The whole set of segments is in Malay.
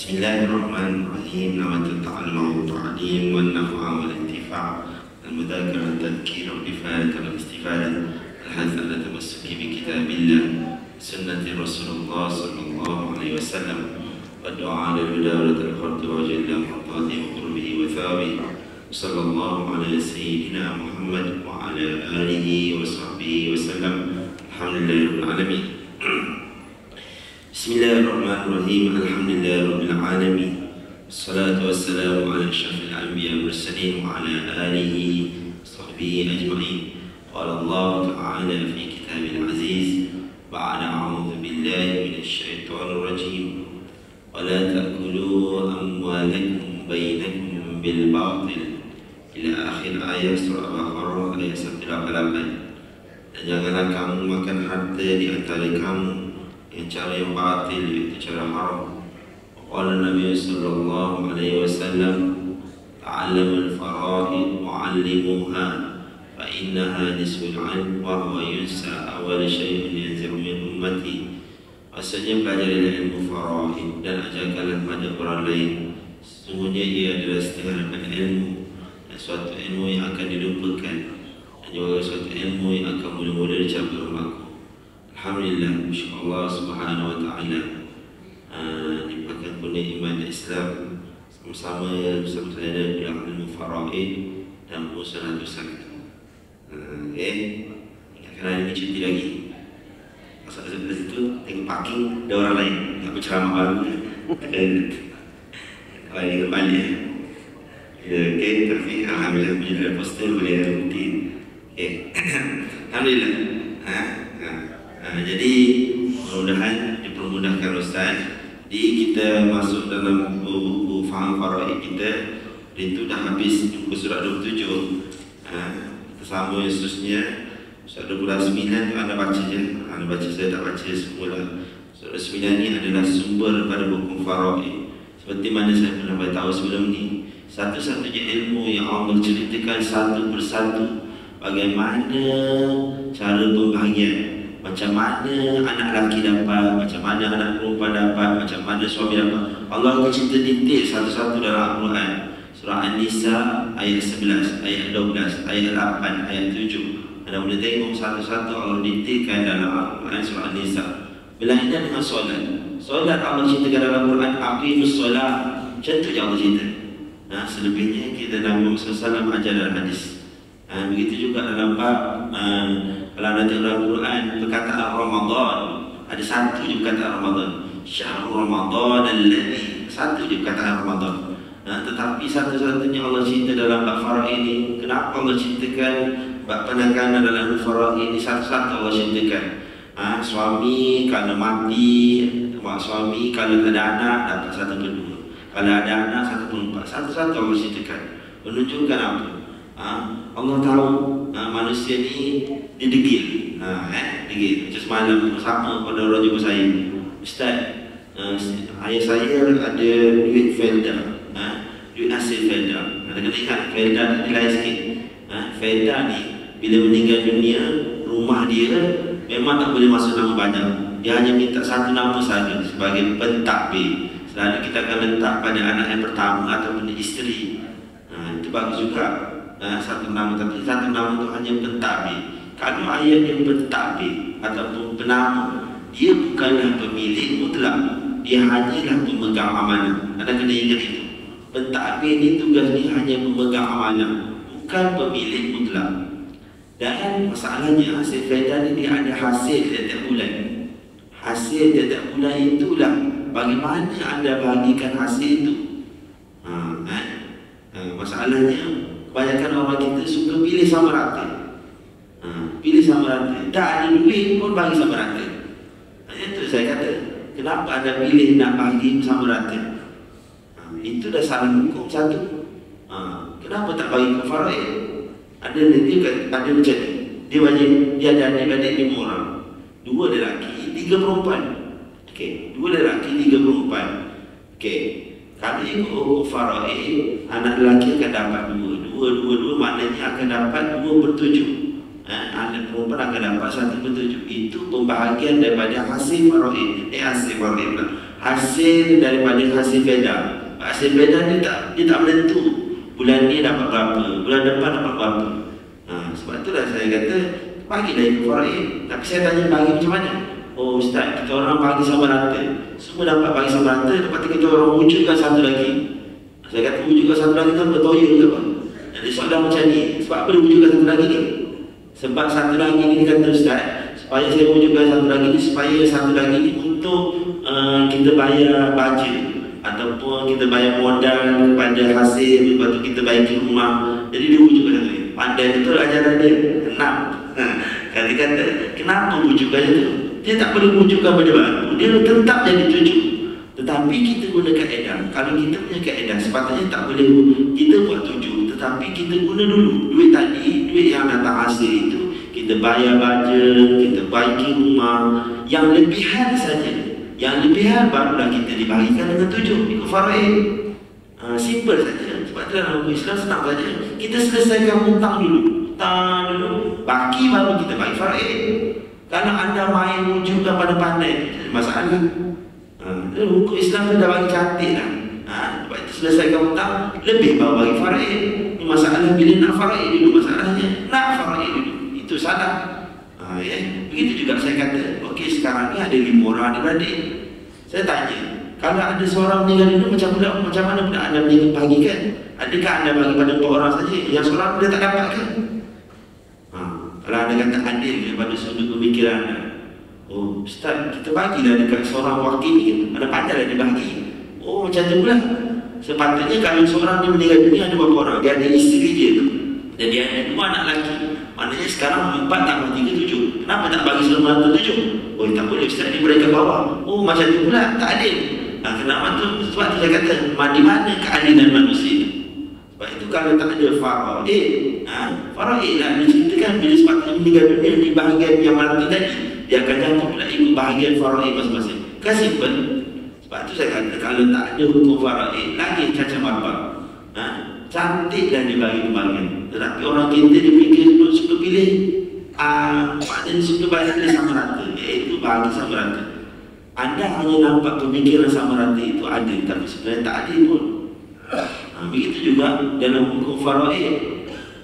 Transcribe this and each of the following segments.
Bismillahirrahmanirrahim. Namatul ta'allum wa ta'lim wa nafa'a wa intifa' al-mudhakara al-tadhkir wa ifadah al-istifadah al-hath ala tamassuki bi kitabillah sunnati Rasulullah sallallahu alaihi wasallam wa du'a lil-huda al-khuldi wa jalla muqtadi wa qurbihi wa thabihi sallallahu ala sayyidina Muhammad wa ala alihi wa sahbihi wa sallam. Alhamdulillahirabbil alamin. Bismillahirrahmanirrahim. Alhamdulillahirabbil alamin. Wassalatu wassalamu ala asyrafil anbiya'i wal mursalin wa ala alihi wa sahbihi ajma'in. Qala Allah ta'ala fi kitabil aziz ba'da a'udzu billahi minasy syaithanir rajim. Wa la ta'kulu amwalakum bainakum bil batil ila akhir ayat surah Al-Baqarah ayat 188. Dan janganlah kamu makan harta di antara kamu yang cara yang batil, iaitu cara haram. Qala Nabi sallallahu alaihi wasallam, ta'allamul fara'id wa'allimuha fa innaha nisful 'ilm wa huwa yunsa awwal syai'in yanzi'u min ummati. Maksudnya pelajarilah ilmu fara'id dan ajarkanlah pada orang lain. Sesungguhnya ia adalah setengah ilmu, dan suatu ilmu yang akan dilupakan, dan juga suatu ilmu yang akan mula-mula dicapai umatku. Alhamdulillah, insyaAllah subhanahu wa ta'ala dipakai punya iman dan Islam sama-sama saya dalam ilmu fara'id dan musalah dosa. Ingatkan hari ini cuti lagi. Pasal dari situ tengok parking ada orang lain nak berceramah baru. Kalau ingat balik tapi alhamdulillah punya ada poster boleh rutin. Alhamdulillah. Jadi mudah-mudahan dipermudahkan Ustaz. Jadi kita masuk dalam buku faham faraid kita, itu dah habis buku surat 27. Kita sambung seterusnya surat 29 tu anda baca je. Anda baca, saya tak baca semula. Surat 9 ni adalah sumber daripada buku faraid. Seperti mana saya pernah beritahu sebelum ni, satu-satunya ilmu yang Allah ceritakan satu persatu bagaimana cara pembahagian. Macam mana anak lelaki dapat, macam mana anak perempuan dapat, macam mana suami dapat. Allah akan cerita detail satu-satu dalam Al-Quran. Surah An-Nisa ayat 11, ayat 12, ayat 8, ayat 7. Anda boleh tengok satu-satu Allah detailkan dalam Al-Quran surah An-Nisa. Berlainan dengan solat. Solat Allah ceritakan dalam Al-Quran, aqimus solat. Macam tu je Allah cerita. Selebihnya kita Nabi Muhammad SAW ajar dalam hadis. Begitu juga dalam bab kalau anda tengok dalam Quran perkataan Ramadan, ada satu je perkataan Ramadan, Syahrul Ramadan alladhi, satu je perkataan Ramadan. Tetapi satu-satunya Allah cerita dalam bab faraid ini. Kenapa Allah ceritakan bab penekanan dalam faraid ini? Satu-satu Allah ceritakan. Suami kalau mati, suami kalau ada anak dapat 1/2, kalau ada anak 1/4. Satu-satu Allah ceritakan. Menunjukkan apa? Allah tahu manusia ni dia degil. Degil. Macam semalam sama pada orang jumpa saya, Ustaz, ayah saya ada duit Felda, duit hasil Felda. Anda kena ingat Felda ni lain sikit. Felda ni bila meninggal dunia, rumah dia memang tak boleh masuk nama banyak. Dia hanya minta satu nama saja sebagai pentadbir. Selalu kita akan letak pada anak yang pertama ataupun isteri. Itu bagus juga. Satu nama, tapi satu nama itu hanya pentadbir. Kalau ayat yang pentadbir ataupun penama, dia bukanlah pemilik mutlak, dia hanyalah pemegang amanah. Anda kena ingat itu. Pentadbir ni tugasnya hanya pemegang amanah, bukan pemilik mutlak. Dan masalahnya hasil faedah ni dia ada hasil tiap-tiap bulan. Hasil tiap-tiap bulan itulah bagaimana anda bahagikan hasil itu. Masalahnya kebanyakan orang kita suka pilih sama rata. Pilih sama rata. Tak ada duit pun bagi sama rata. Itu saya kata, kenapa anda pilih nak bagi sama rata? Itu dah salah hukum satu. Kenapa tak bagi ke faraid? Ada macam ni. Dia wajib, dia ada adik-adik 5 orang. 2 lelaki, 3 perempuan. Okey, 2 lelaki, 3 perempuan. Okey. Kalau ikut faraid, anak lelaki akan dapat 2 maknanya akan dapat 2/7. Anak perempuan akan dapat 1/7. Itu pembahagian daripada hasil faraid. Hasil faraid pula. hasil daripada hasil feda. Hasil feda dia tak menentu. Bulan ni dapat berapa, bulan depan dapat berapa. Sebab itulah saya kata bagilah ikut faraid. Tapi saya tanya bagi macam mana? Oh Ustaz, kita orang bagi sama rata. Semua dapat bagi sama rata. Lepas tu kita orang wujudkan satu lagi. Saya kata wujudkan satu lagi tu apa? Toya ke apa? Jadi soalan macam ni. Sebab apa dia wujudkan satu lagi ni? Sebab satu lagi ni kata Ustaz, supaya saya wujudkan satu lagi ni, supaya satu lagi ni untuk kita bayar bajet ataupun kita bayar modal kepada hasil, lepas tu kita bayar ke rumah. Jadi dia wujudkan satu lagi. Pandai betul ajaran dia. Enam. Kata-kata kenapa wujudkan itu? Dia tak boleh wujudkan benda baru. Dia tetap jadi tujuh. Tetapi kita guna kaedah. Kalau kita punya kaedah, sepatutnya tak boleh kita buat tujuh. Tetapi kita guna dulu duit tadi, duit yang datang hasil itu, kita bayar bajet, kita baiki rumah. Yang lebihan saja, yang lebihan barulah kita dibagikan dengan tujuh. Ikut faraid. Simple saja. Sebab dalam hukum Islam senang saja. Kita selesaikan hutang dulu. Hutang dulu, baki baru kita bagi faraid. Kalau anda main wujudkan pada pandai, masalah. Hukum Islam tu dah bagi cantik lah. Lepas itu selesaikan hutang, lebih baru bagi faraid. Ini masalah bila nak faraid dulu, masalahnya nak faraid dulu. Itu salah. Ya. Begitu juga saya kata, okey sekarang ni ada 5 orang adik-beradik. Saya tanya, kalau ada seorang meninggal dulu, macam mana pula anda bagikan? Adakah anda bagi pada 4 orang saja? Yang seorang dia tak dapat ke? Kalau anda kata adil daripada sudut pemikiran anda, oh Ustaz, kita bagilah dekat seorang wakil ni, ada pandai dia bagi. Oh macam tu pula. Sepatutnya kalau seorang dia meninggal dunia ada berapa orang? Dia ada isteri dia tu, dan dia ada 2 anak lelaki. Maknanya sekarang 4 tambah 3, 7. Kenapa tak bagi semua tu 7? Oh tak boleh Ustaz, dia berada kat bawah. Oh macam tu pula, tak adil. Kenapa tu? Sebab tu saya kata, di mana keadilan manusia? Sebab itu kalau tak ada faraid, faraid lah diceritakan bila sepatutnya meninggal dunia di bahagian yang mati tadi, dia akan jatuh pula ikut bahagian faraid masing-masing. Kan simple. Sebab tu saya kata, kalau tak ada hukum faraid, lagi cacat marbat. Cantik dan dibagi bahagian. Tetapi orang kita dia fikir suka pilih, maknanya suka bayar dia sama rata, iaitu bagi sama rata. Anda hanya nampak pemikiran sama rata itu ada, tapi sebenarnya tak ada pun. Begitu juga dalam hukum faraid.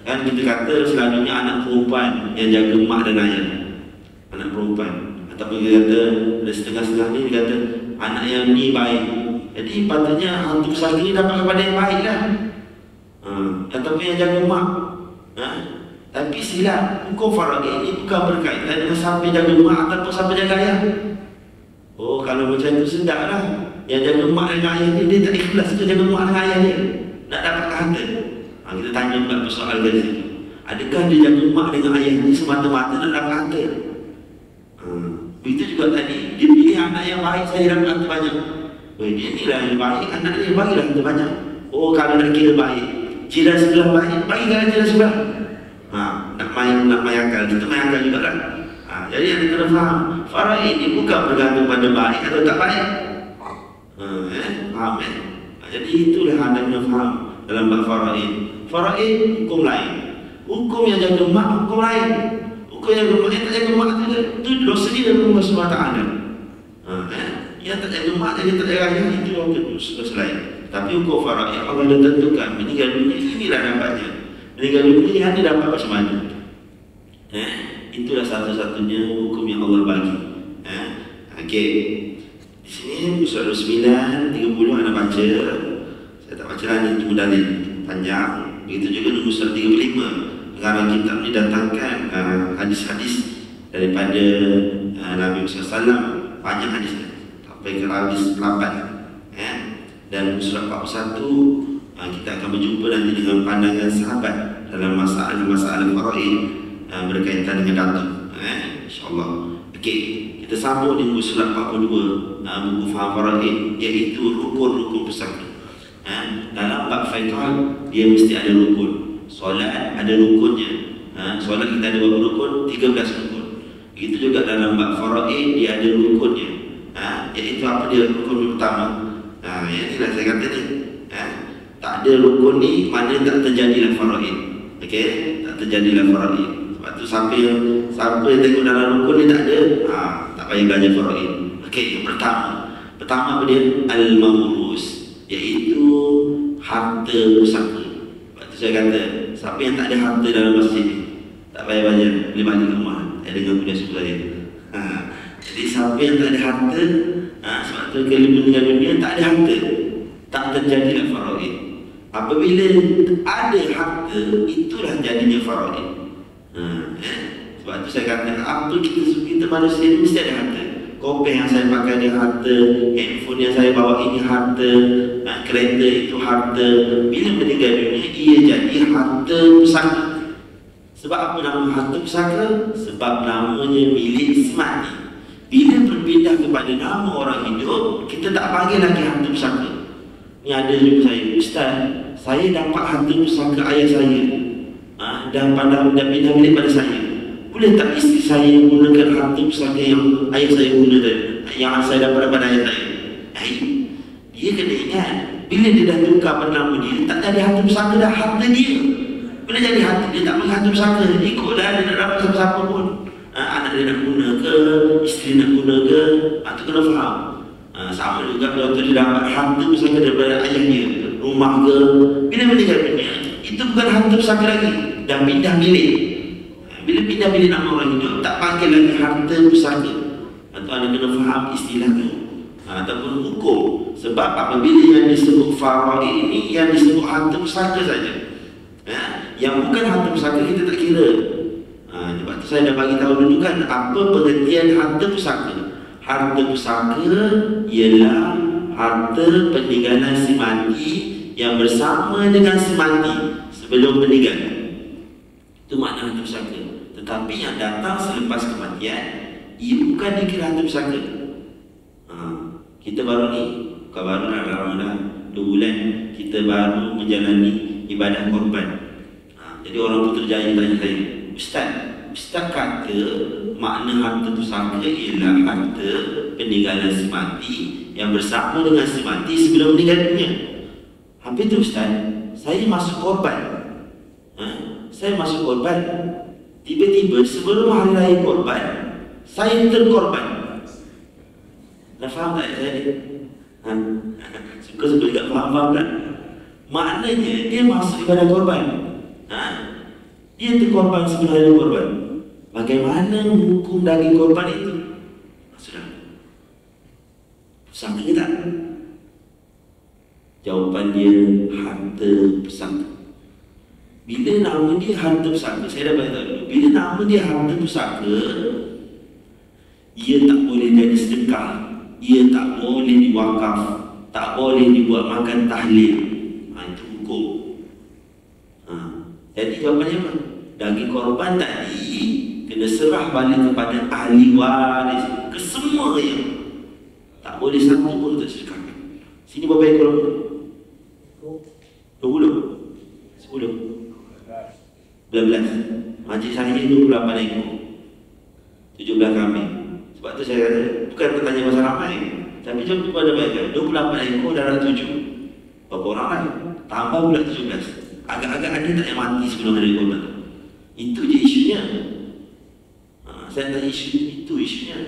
Kan kita kata selalunya anak perempuan yang jaga mak dan ayah, anak perempuan. Ataupun kita kata ada setengah-setengah ni dia kata anak yang ni baik, jadi patutnya hantu besar ni dapat kepada yang baik lah. Ataupun yang jaga mak. Tapi silap, hukum faraid ini bukan berkaitan dengan sampai jaga mak ataupun sampai jaga ayah. Oh kalau macam tu sedap lah. Yang jaga mak dengan ayah ni, dia tak ikhlas ke jaga mak dengan ayah dia, nak dapat harta. Kita tanya pula persoalan dari situ. Adakah dia jaga mak dengan ayah ni semata-mata nak dapat harta? Begitu juga tadi, dia pilih anak yang baik, saya dapat harta banyak. Dia ni lah yang baik, anak dia bagilah harta banyak. Oh kalau nak kira baik, jiran sebelah baik, bagilah jiran sebelah. Nak main akal, kita main akal juga kan. Jadi anda kena faham, faraid ini bukan bergantung pada baik atau tak baik. Faham kan? Jadi itulah anda kena faham dalam bab faraid. Faraid hukum lain, hukum yang jaga mak hukum lain. Hukum yang jaga mak, yang tak jaga mak itu dosa dia dari Allah SWT. Yang tak jaga mak, yang tak jaga ayah, itu dosa lain. Tapi hukum faraid Allah dah tentukan, meninggal dunia inilah dapatnya. Meninggal dunia hanya dapat macam mana? Itulah satu-satunya hukum yang Allah bagi. Okey. Di sini surah 9 30 anda baca. Saya tak baca lagi, itu dalil panjang. Begitu juga di surah 35. Pengarang kitab ini datangkan hadis-hadis daripada Nabi Muhammad SAW. Banyak hadis sampai ke hadis 8. Dan surah 41 kita akan berjumpa nanti dengan pandangan sahabat dalam masalah faraid berkaitan dengan datum, insyaAllah. Okey, kita sambung di surat 42 buku Faham Faraid, iaitu rukun-rukun pesaka. Dalam bab fiqh dia mesti ada rukun. Solat ada rukunnya. Solat kita ada berapa rukun? 13 rukun. Begitu juga dalam bab faraid dia ada rukunnya. Iaitu apa dia rukun pertama? Yang inilah saya kata ni. Tak ada rukun ni, maknanya tak terjadilah faraid. Okey, tak terjadilah faraid. Sebab tu siapa yang tengok dalam rukun ni tak ada, tak payah belajar faraid. Okey, yang pertama Pertama dia al-mawrus, iaitu harta pusaka. Sebab tu saya kata, siapa yang tak ada harta dalam masjid ni, tak payah bayar, boleh balik ke rumah. Saya dengar kuliah suku saya. Jadi siapa yang tak ada harta, sebab tu kalau meninggal dunia tak ada harta, tak terjadilah faraid. Apabila ada harta, itulah jadinya faraid. Sebab tu saya kata, apa kita manusia ni mesti ada harta. Kopi yang saya pakai ni harta, handphone yang saya bawa ini harta, kereta itu harta. Bila meninggal dunia, ia jadi harta pusaka. Sebab apa nama harta pusaka? Sebab namanya milik si mati. Bila berpindah kepada nama orang hidup, kita tak panggil lagi harta pusaka. Ni ada jumpa saya, Ustaz, saya dapat harta pusaka ayah saya, dan pindah milik pada saya. Boleh tak isteri saya menggunakan harta pusaka yang ayah saya guna tadi, yang saya dapat daripada ayah saya? Dia kena ingat, bila dia dah tukar bernama dia, tak jadi harta pusaka dah, harta dia. Bila jadi harta dia, tak panggil harta pusaka. Ikutlah dia nak dapat siapa-siapa pun, anak dia nak guna ke, isteri nak guna ke, itu kena faham. Sama juga kalau dia dapat harta pusaka daripada ayah dia, rumah ke, bila meninggal dunia, itu bukan harta pusaka lagi, dah pindah milik. Bila pindah milik nama orang hidup, tak panggil lagi harta pusaka. Atau anda kena faham istilah tu, ataupun hukum. Sebab apabila yang disebut faraid ini, yang disebut harta pusaka saja. Yang bukan harta pusaka kita tak kira. Sebab tu saya dah bagi tahu dulu kan, apa pengertian harta pusaka. Harta pusaka ialah harta peninggalan si mati yang bersama dengan si mati sebelum meninggal. Itu makna harta pusaka. Tetapi yang datang selepas kematian, ia bukan dikira harta pusaka. Kita baru ni, bukan baru nak Ramadan 2 bulan, kita baru menjalani ibadah korban. Jadi orang Putrajaya tanya saya, Ustaz kata makna harta pusaka ialah harta peninggalan si mati yang bersama dengan si mati sebelum meninggal dunia. Habis tu Ustaz, saya masuk korban. Saya masuk korban, tiba-tiba sebelum hari raya korban, saya terkorban. Dah faham tak saya ni? Suka-suka juga faham tak? Maknanya dia masuk ibadah korban, dia terkorban sebelum hari korban. Bagaimana hukum daging korban itu? Sudah pusaka ke tak? Jawapan dia harta pusaka. Bila nama dia harta pusaka, saya dah beritahu dulu, bila nama dia harta pusaka, ia tak boleh jadi sedekah, ia tak boleh diwakaf, tak boleh dibuat makan tahlil. Itu hukum. Jadi jawapannya apa? Daging korban tadi kena serah balik kepada ahli waris, ke semua yang tak boleh satu pun untuk sedekahkan. Sini berapa ekor? 20? 10? 12. Majlis saya 28 ekor, 17 kambing. Sebab tu saya kata, bukan bertanya pasal ramai, tapi jom cuba ada baikkan 28 ekor darah 7. Berapa orang lain? Tambah pula 17. Agak-agak ada tak yang mati sebelum hari korban? Itu je isunya. Saya tanya itu isunya.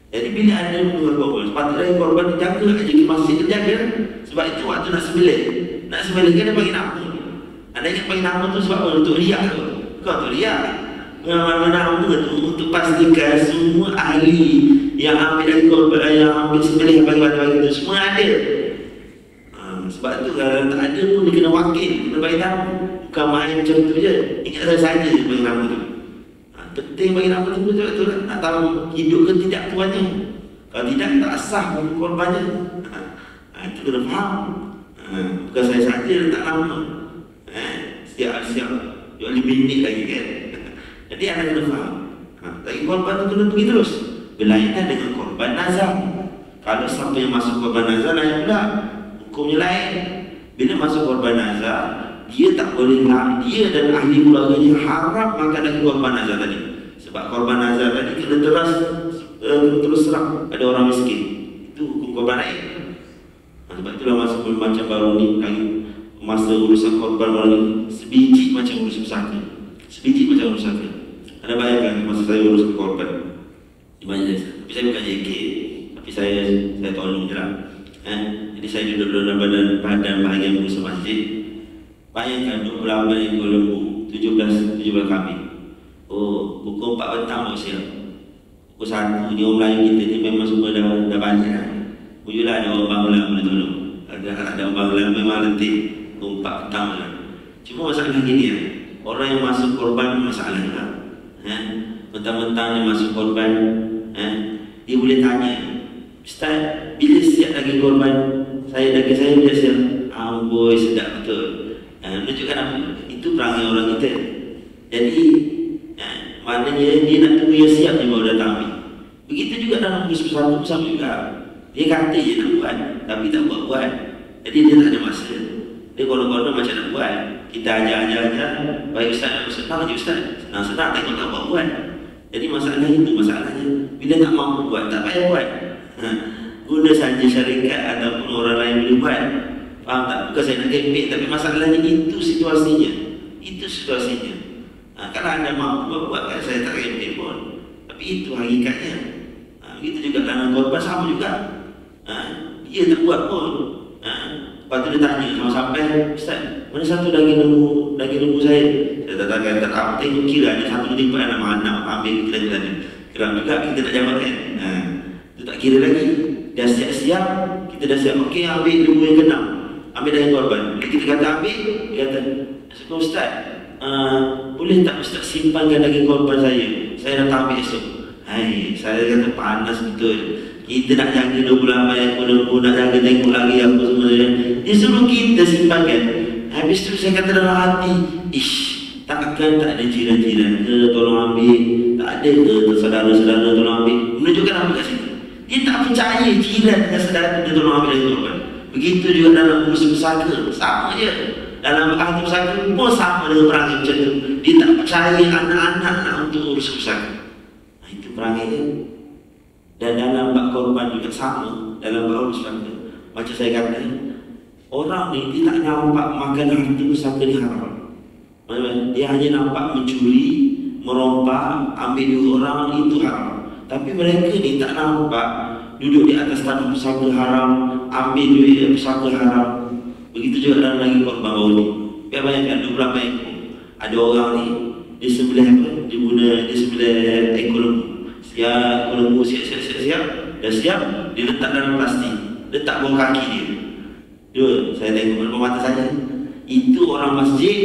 Jadi bila ada menjual korban, sepatutnya korban jaga aja ke masjid, jaga. Sebab itu waktu nak sembelih, kena bagi nama. Anda ingat bagi nama tu sebab apa? Untuk riak tu. Kau tu riak. Nama tu untuk pastikan semua ahli yang ambil dari korban, yang ambil sembelih bagi tu semua ada. Sebab tu kalau tak ada pun dia kena wakil, kena bagi nama. Bukan main macam tu je. Ingat saya saja je bagi nama tu. Penting bagi nama tu betul lah. Nak tahu hidup ke tidak tuannya. Kalau tidak, tak sah korbannya. Itu kena faham. Bukan saya saja letak nama. Siap-siap 5 minit lagi kan. Jadi anda kena faham. Lagi korban tu kena pergi terus. Berlainan dengan korban nazar. Kalau siapa yang masuk korban nazar, lain pula hukumnya lain. Bila masuk korban nazar, dia tak boleh, dia dan ahli keluarganya haram makan daging korban nazar tadi. Sebab korban nazar tadi kena terus serang pada orang miskin. Itu hukum korban lain. Sebab itulah masuk macam baru ni lagi, masa urusan korban baru ni sebiji macam urusan pusaka. Sebiji macam urusan pusaka. Anda bayangkan masa saya uruskan korban di majlis. Tapi saya bukan JK, tapi saya tolong je lah. Jadi saya duduk dalam badan bahagian pengurusan masjid. Bayangkan 28 ekor lembu, 17 kambing. Oh, pukul 4 petang baru siap. Pukul 1 ni orang Melayu kita ni memang semua dah banyak lah. Pujulah ada orang Bangla boleh tolong. Ada orang Bangla memang nanti pukul 4 petang lah. Cuma masalah gini ya, orang yang masuk korban masalah lah. Mentang-mentang dia masuk korban, dia boleh tanya, Ustaz, bila siap daging korban? Daging saya bila siap? Amboi, sedap betul. Menunjukkan apa? Itu perangai orang kita. Jadi maknanya dia nak tunggu yang siap dia baru datang ambil. Begitu juga dalam kursus pesantren sama juga. Dia kata je nak buat, tapi tak buat. Jadi dia tak ada masa. Dia konon-konon macam nak buat. Kita ajar. Baik Ustaz, senang je Ustaz. Senang-senang tengok tak buat. Jadi masalah itu masalahnya. Bila tak mampu buat, tak payah buat. Guna saja syarikat ataupun orang lain boleh buat. Faham tak? Bukan saya nak kepek, tapi masalahnya itu situasinya. Kalau anda mampu buat, kan saya tak kepek pun. Tapi itu hakikatnya. Begitu juga dalam korban sama juga. Dia tak buat pun. Lepas tu dia tanya, kalau sampai, Ustaz, mana satu daging lembu saya? Saya tak tahu, tengok kira ada satu lipat anak anak ambil kita kerana juga kita nak jawabkan. Itu tak kira lagi. Dah siap-siap, kita dah siap. Okey, ambil lembu yang ke-6, ambil daging korban. Bila kita kata ambil, dia kata, Ustaz, boleh tak Ustaz simpankan daging korban saya nak ambil esok. Saya kata panas betul. Kita nak jaga 28 ekor lembu, nak jaga tengok lagi apa semua. Dia suruh kita simpankan. Habis tu saya kata dalam hati, takkan tak ada jiran-jiran ke tolong ambil, tak ada ke saudara-saudara tolong ambil. Menunjukkan apa kat situ? Dia tak percaya jiran dengan saudara dia tolong ambil dari korban. Begitu juga dalam urus pusaka, sama je. Dalam ahli pusaka pun sama dengan perangai macam tu. Dia tak percaya anak-anak nak untuk urus pusaka. Itu perangai dia. Dan dalam bab korban juga sama. Dalam bab urus pusaka, macam saya kata, orang ni dia tak nampak makan harta pusaka ni haram. Dia hanya nampak mencuri, merompak, ambil duit orang, itu haram. Tapi mereka ni tak nampak duduk di atas tanah pusaka haram, ambil duit pusaka haram. Begitu juga dalam lagi korban baru ni. Biar bayangkan 12 ekor. Ada orang ni, dia sebelah apa? Dia sebelah ekor lembu. Siap, ekor lembu siap. Dah siap, dia letak dalam plastik. Letak bawah kaki dia. Saya tengok depan mata saya. Itu orang masjid.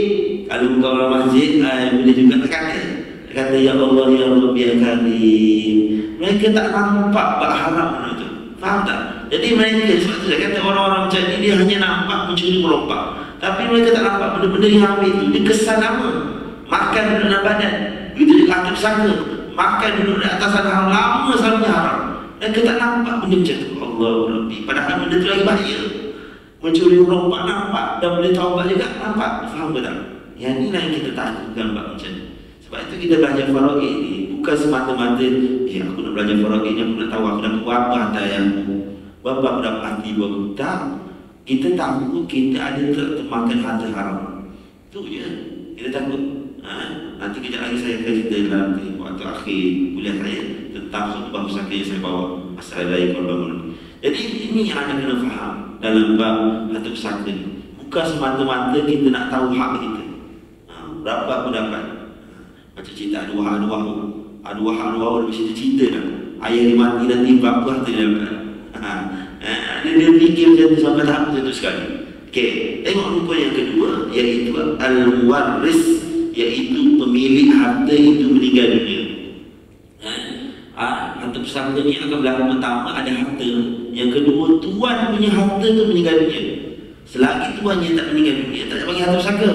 Kalau bukan orang masjid, boleh juga berkata. Dia kata, Ya Allah, Ya Rabbi, Ya Karim. Mereka tak nampak bak haram itu. Faham tak? Jadi mereka, sebab tu saya kata orang-orang macam ni, dia hanya nampak mencuri merompak. Tapi mereka tak nampak benda-benda yang ambil itu. Dia kesan nama. Makan duduk dalam badan. Begitu juga ahli pusaka. Makan duduk di atas haram, lama selalunya haram. Mereka tak nampak benda macam tu. Allah Rabbi. Padahal benda tu lagi bahaya. Mencuri merompak nampak. Dan boleh taubat juga nampak. Faham ke tak? Yang inilah yang kita takutkan bab macam ni. Sebab itu kita belajar faraid ni bukan semata-mata aku nak belajar faraid ni, aku nak tahu aku nak buat apa hantar yang bapa aku dapat hati buat. Tak. Kita takut kita ada termakan harta haram. Itu je. Kita takut. Nanti kejap lagi saya akan cerita dalam waktu akhir kuliah saya tentang khutbah pusaka yang saya bawa asal dari korban. Jadi ini yang anda kena faham dalam bab harta pusaka ni. Bukan semata-mata kita nak tahu hak kita. Berapa aku dapat? Macam cerita ada wahak lebih cerita dah. Ayah dia mati nanti berapa harta dia dapat? Dia fikir macam tu sampai tahap macam tu sekali. Okey, tengok rupa yang kedua, iaitu al-waris, iaitu pemilik harta itu meninggal dunia. Harta pusaka ni akan berlaku pertama ada harta. Yang kedua, tuan punya harta tu meninggal dunia. Selagi tuannya tak meninggal dunia, tak bagi harta pusaka.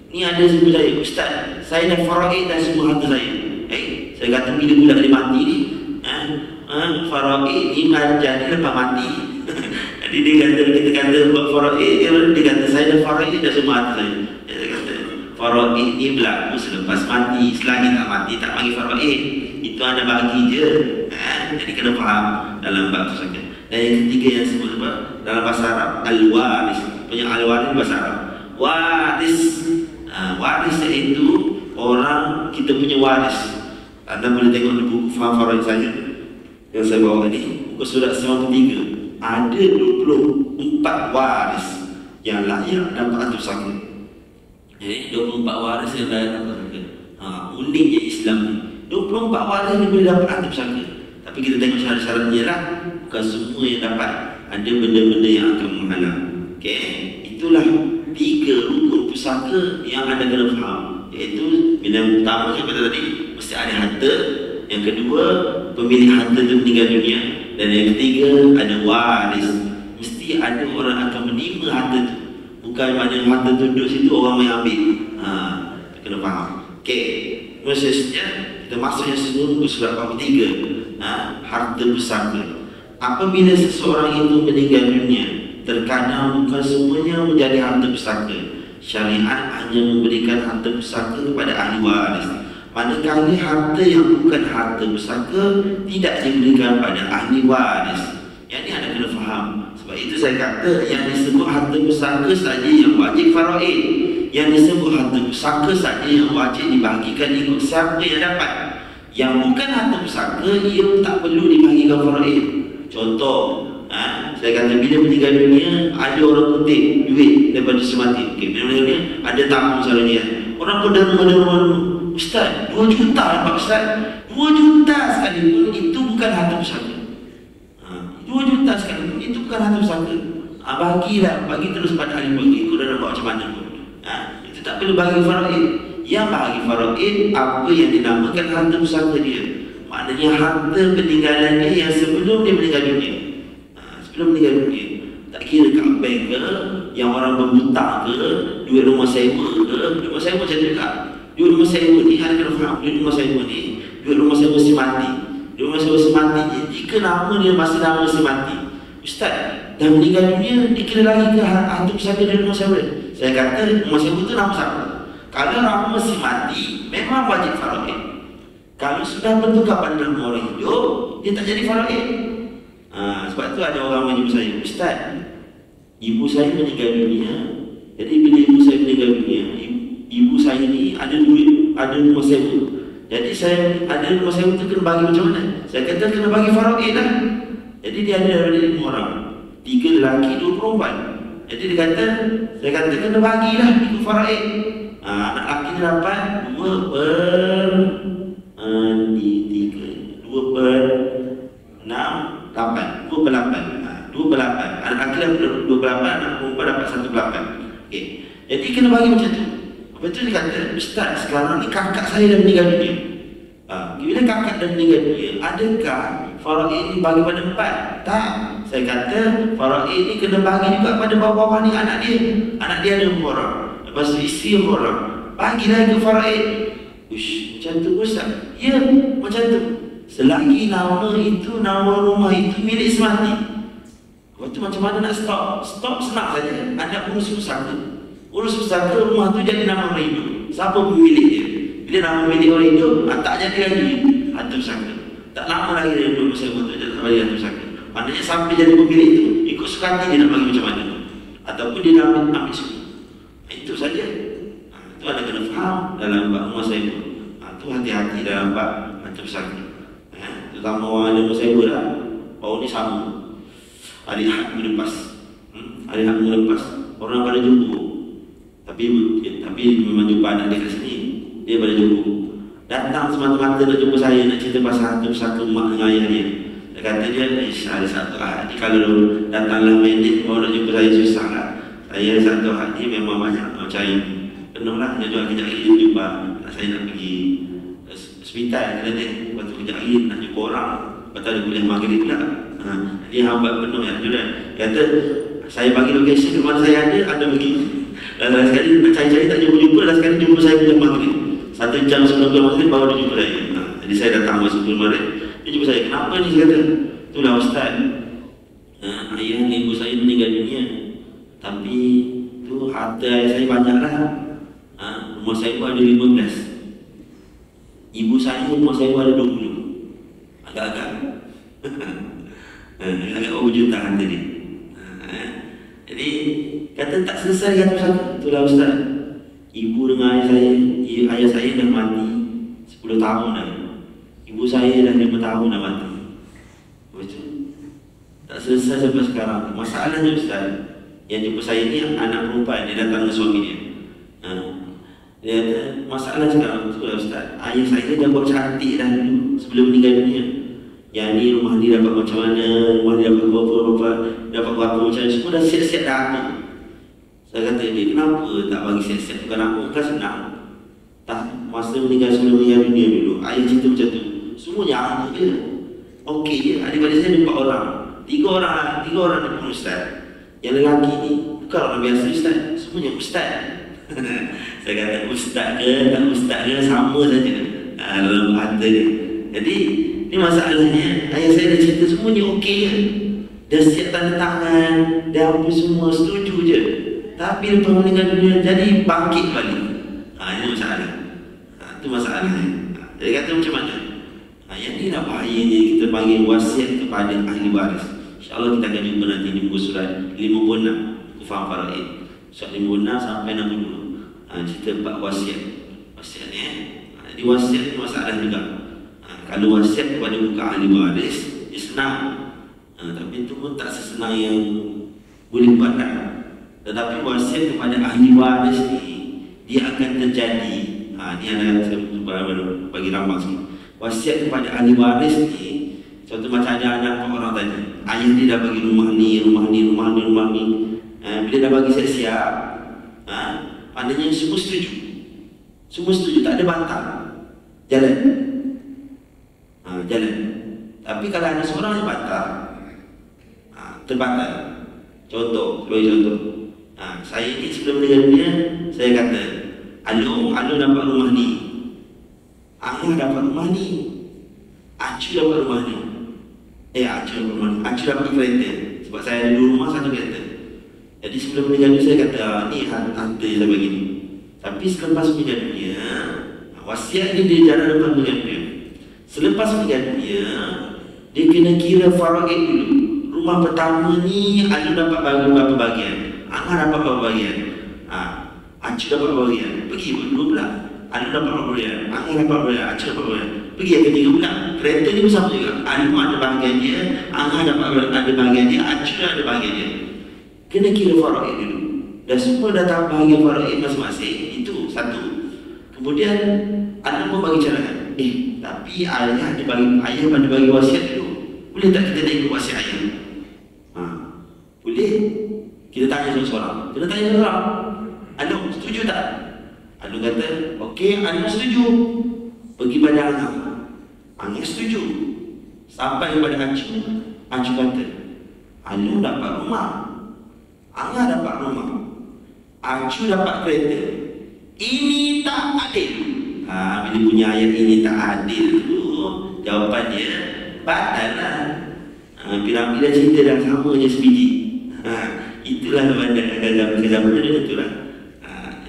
Ni ada sebut saya, Ustaz, saya dah faraid dah semua harta saya. Saya kata bila budak dia mati ni, faraid ni jadi lepas mati. Jadi dia kata, kita kata buat faraid, dia kata saya dah faraid dah semua harta saya. Dia kata faraid ni berlaku selepas mati. Selagi tak mati tak bagi faraid. Itu anda bagi je. Jadi kena faham dalam bab pusaka. Dan yang ketiga yang sebut apa? Dalam bahasa Arab, al-waris. Punya al-waris bahasa Arab. Waris. Waris iaitu orang kita punya waris. Anda boleh tengok di buku faham faraid saya yang saya bawa ni. muka surat 93, ada 24 waris yang layak dapat harta pusaka. Jadi 24 waris yang layak dapat pusaka. Uniknya Islam ni 24 waris ni boleh dapat harta pusaka. Tapi kita tengok syarat-syaratnya lah. Bukan semua yang dapat, ada benda-benda yang akan menghalang. Okey, itulah 3 rukun pusaka yang anda kena faham. Iaitu benda yang pertama saya kata tadi, mesti ada harta. Yang kedua, pemilik harta itu meninggal dunia. Dan yang ketiga, ada waris. Mesti ada orang akan menerima harta itu. Bukan pada harta itu duduk situ orang yang ambil. Kita kena faham. Okey, prosesnya kita masuk yang sebelum surat 43. Harta pusaka. Apabila seseorang itu meninggal dunia, terkadang bukan semuanya menjadi harta pusaka. Syariat hanya memberikan harta pusaka kepada ahli waris. Manakala harta yang bukan harta pusaka tidak diberikan pada ahli waris. Yang ini anda kena faham. Sebab itu saya kata yang disebut harta pusaka saja yang wajib faraid. Yang disebut harta pusaka saja yang wajib dibahagikan ikut siapa yang dapat. Yang bukan harta pusaka, ia tak perlu dibahagikan faraid. Contoh, saya kata bila meninggal dunia, ada orang kutip duit daripada semati. Okay, bila meninggal dunia, ada tamu misalnya. Orang pun derma. Ustaz, 2 juta dapat Ustaz. 2 juta sekalipun itu bukan harta pusaka. 2 juta sekalipun itu bukan harta pusaka. Bagi terus pada ahli bagi. Kau dah nampak macam mana pun. Itu tak perlu bagi faraid. Yang bagi faraid apa yang dinamakan harta pusaka dia. Maknanya harta peninggalan dia yang sebelum dia meninggal dunia. Sebelum meninggal dunia. Tak kira kat bank ke, yang orang berhutang ke, duit rumah sewa ke. Duit rumah sewa macam tu tak? Duit rumah sewa ni, anda kena faham, duit rumah sewa ni, duit rumah sewa si mati. Duit rumah sewa si mati ni, jika nama dia masih nama si mati, Ustaz, dah meninggal dunia, dikira lagi ke harta pusaka dari rumah sewa? Saya kata, rumah sewa tu nama siapa? Kalau nama si mati, memang wajib faraid. Kalau sudah bertukar pada nama orang hidup, dia tak jadi faraid. Sebab tu ada orang menyebut saya, Ustaz, ibu saya meninggal dunia. Jadi bila ibu saya meninggal dunia, ibu saya ni ada duit, ada rumah sewa. Jadi saya ada rumah sewa tu kena bagi macam mana? Saya kata kena bagi faraid lah. Jadi dia ada 5 orang, 3 lelaki, 2 perempuan. Jadi dia kata, saya kata kena bagilah ikut faraid. Anak lelaki dia dapat 2 per 8. 2 per 8. 2 per 8. Anak lelaki dapat 2 per 8, anak perempuan dapat 1 per 8. Okay. Jadi kena bagi macam tu. Lepas tu dia kata, Ustaz, sekarang ni kakak saya dah meninggal dunia. Bila kakak dah meninggal dunia, adakah faraid ni bagi pada 4? Tak. Saya kata, faraid ni kena bagi juga pada bawah-bawah ni anak dia. Anak dia ada 4 orang. Lepas tu isteri 4 orang. Bagilah ke faraid. Ush, macam tu Ustaz? Ya, macam tu. Selagi nama itu, nama rumah itu milik semati. Lepas tu macam mana nak stop? Stop senang saja. Anda urus pusaka. Urus pusaka, rumah tu jadi nama orang hidup. Siapa pemilik dia? Bila nama milik orang hidup, tak jadi lagi harta pusaka. Tak lama lagi dia duduk bersama tu, dia tak bagi harta pusaka. Maknanya sampai jadi pemilik itu, ikut suka hati dia nak bagi macam mana. Ataupun dia nak ambil semua. Itu saja. Itu anda kena faham dalam bab rumah sewa. Itu hati-hati dalam bab harta pusaka. Terutama orang ada rumah sewa lah. Baru ni sama. Hari hak minggu lepas. Hari hak minggu lepas. Orang pada jumpa. Tapi memang jumpa anak dia kat sini. Dia pada jumpa. Datang semata-mata nak jumpa saya, nak cerita pasal harta pusaka mak dengan ayah dia. Dia kata dia, ada satu hak ni kalau datanglah minit baru nak jumpa saya, susah lah. Saya satu hak ni memang banyak macam ini. Penuh lah, dia jual kejap lagi jumpa. Saya nak pergi hospital kata dia. Lepas tu kejap lagi nak jumpa orang. Lepas tu ada kuliah maghrib pula. Dia hambat penuh ya. Dia kata, saya bagi lokasi di mana saya ada pergi. Dan sekali nak cari-cari tak jumpa-jumpa. Dan sekali jumpa saya kuliah maghrib. 1 jam sebelum kuliah maghrib baru dia jumpa saya. Jadi saya datang masuk kuliah maghrib. Dia jumpa saya, kenapa ni? Saya kata, itulah Ustaz, ayah dan ibu saya meninggal dunia. Tapi tu harta ayah saya banyak lah. Rumah saya pun ada 15. Ibu saya rumah saya pun ada 20. Agak-agak agak berjuta harta dia. Jadi kata tak selesai kata Ustaz. Itulah Ustaz, ibu dengan ayah saya dah mati 10 tahun dah. Ibu saya dah 5 tahun dah mati. Lepas tu selesai sampai sekarang. Masalahnya Ustaz, yang jumpa saya ni anak perempuan, dia datang dengan suami dia. Dia kata, masalah sekarang tu Ustaz, ayah saya dah buat cantik dah dulu sebelum meninggal dunia. Yang ni rumah ni dapat macam mana, rumah ni dapat berapa, dapat berapa macam mana, semua dah siap-siap dah atur. Saya kata dia, kenapa tak bagi siap-siap bukan aku? Kan senang. Tak, masa meninggal sebelum meninggal dunia dulu, ayah cerita macam tu, semuanya aku je. Okey je, adik-adik saya 4 orang. 3 orang ni pun Ustaz. Yang lelaki ni bukan orang biasa Ustaz, semuanya Ustaz. Saya kata Ustaz ke tak Ustaz ke sama saja dalam hati dia. Jadi ni masalahnya, ayah saya dah cerita semuanya okey je, dah siap tanda tangan, dah apa semua, setuju je. Tapi lepas meninggal dunia jadi bangkit balik. Ini masalah. Itu masalahnya. Jadi kata macam mana? Yang ni lah bahayanya kita panggil wasiat kepada ahli waris. InsyaAllah kita akan jumpa nanti di muka surat 56 Kufang Faraid, surat 56 sampai 60. Cerita bab wasiat. Wasiat ni jadi wasiat ni masalah juga. Kalau wasiat kepada bukan ahli waris, dia senang. Tapi itu pun tak sesenang yang boleh buat lah. Tetapi wasiat kepada ahli waris ni, dia akan terjadi. Ni ada saya bagi ramah sikit. Wasiat kepada ahli waris ni, contoh macam ada anak orang tadi, ayah dia dah bagi rumah ni. Bila dah bagi siap-siap, maknanya semua setuju. Semua setuju, tak ada bantah. Jalan. Jalan. Tapi kalau ada seorang yang bantah, terbatal. Contoh, bagi contoh. Saya ni sebelum meninggal dunia, saya kata, Alung dapat rumah ni, Angah dapat rumah ni, Acu dapat rumah ni. Acu dapat kereta. Sebab saya ada 2 rumah, 1 kereta. Jadi sebelum meninggal dunia saya kata, ni harta saya bagi ni. Tapi selepas meninggal dunia, wasiat ni dia jalan lepas meninggal dunia. Selepas meninggal dunia, dia kena kira faraid dulu. Rumah pertama ni Alu dapat berapa bahagian, Angah dapat berapa bahagian, Acu dapat berapa bahagian. Pergi dua pula, Alu dapat berapa bahagian, Angah dapat berapa bahagian, Acu dapat berapa bahagian. Pergi yang ketiga pula. Kereta ni pun sama juga. Alu ada bahagian dia, Angah dapat ada bahagian dia, Acu ada bahagian dia. Kena kira faraid dulu. Dan semua dah tahu bahagian faraid masing-masing. Itu satu. Kemudian Alu pun bagi cadangan. Tapi ayah pada bagi wasiat dulu. Boleh tak kita tengok wasiat ayah? Boleh. Kita tanya seorang-seorang. Kita tanya seorang. Alu setuju tak? Alu kata, okey, Alu setuju. Pergi pada Angah. Angah setuju. Sampai kepada Acu. Acu kata, Alu dapat rumah, Angah dapat rumah, Acu dapat kereta. Ini tak adil. Bila punya ayat ini tak adil tu, jawapan dia batal lah. Bila cerita dah sama je sebiji. Itulah benda kezaman dia itulah.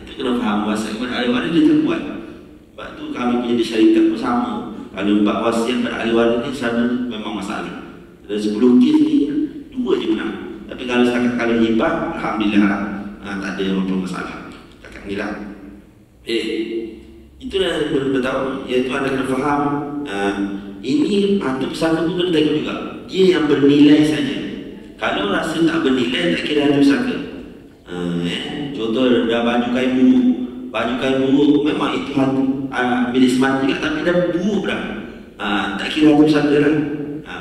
Itu kena faham wasiat kepada ahli waris dia tak kuat. Sebab tu kami punya di syarikat pun sama. Kalau bab wasiat pada ahli waris ni sana memang masalah. Ada 10 kes ni 2 je menang. Tapi kalau setakat kalau hibah, alhamdulillah tak ada apa masalah. Setakat ni lah. Itulah yang beritahu, iaitu anda kena faham. Ini harta pusaka pun kena tengok juga. Dia yang bernilai saja. Kalau rasa tak bernilai, tak kira harta pusaka. Contoh dah baju kain buruk memang itu harta milik semata juga, tapi dah buruk dah. Tak kira harta pusaka lah.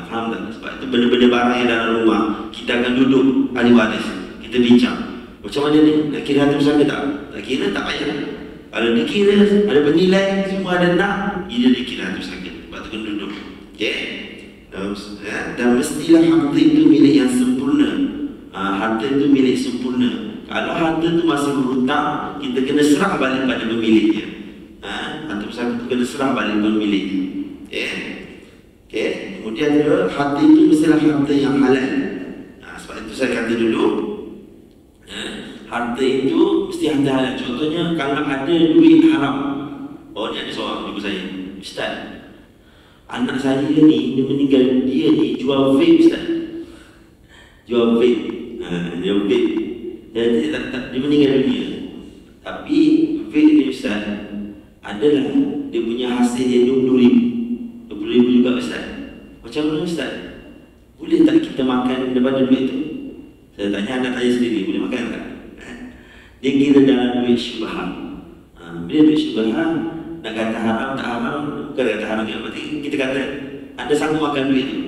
Faham tak? Sebab itu benda-benda barang yang dalam rumah, kita akan duduk ahli waris, kita bincang macam mana ni, nak kira harta pusaka tak? Tak kira, tak payah. Kalau dikira, ada bernilai, semua ada nak, ia dikira harta pusaka. Sebab tu kena duduk. Dan mestilah harta itu milik yang sempurna. Harta itu milik sempurna. Kalau harta itu masih berhutang, kita kena serah balik pada pemiliknya. Harta pusaka itu kena serah balik pada pemiliknya. Kemudian harta itu mestilah harta yang halal. Sebab itu saya kata dulu, harta itu mesti harta halal. Contohnya kalau ada duit haram. Ni ada seorang ibu saya, Ustaz, anak saya ni, dia meninggal, dia ni jual vape Ustaz. Jual vape. Dia vape. Dia meninggal dunia. Tapi vape ni Ustaz, adalah dia punya hasil dia 20,000 juga Ustaz. Macam mana Ustaz? Boleh tak kita makan daripada duit itu? Saya tanya, anda tanya sendiri, boleh makan tak? Dia kira dalam duit syubhat. Bila duit syubhat, nak kata haram tak haram, bukan kata haram, yang penting kita kata anda sanggup makan duit itu.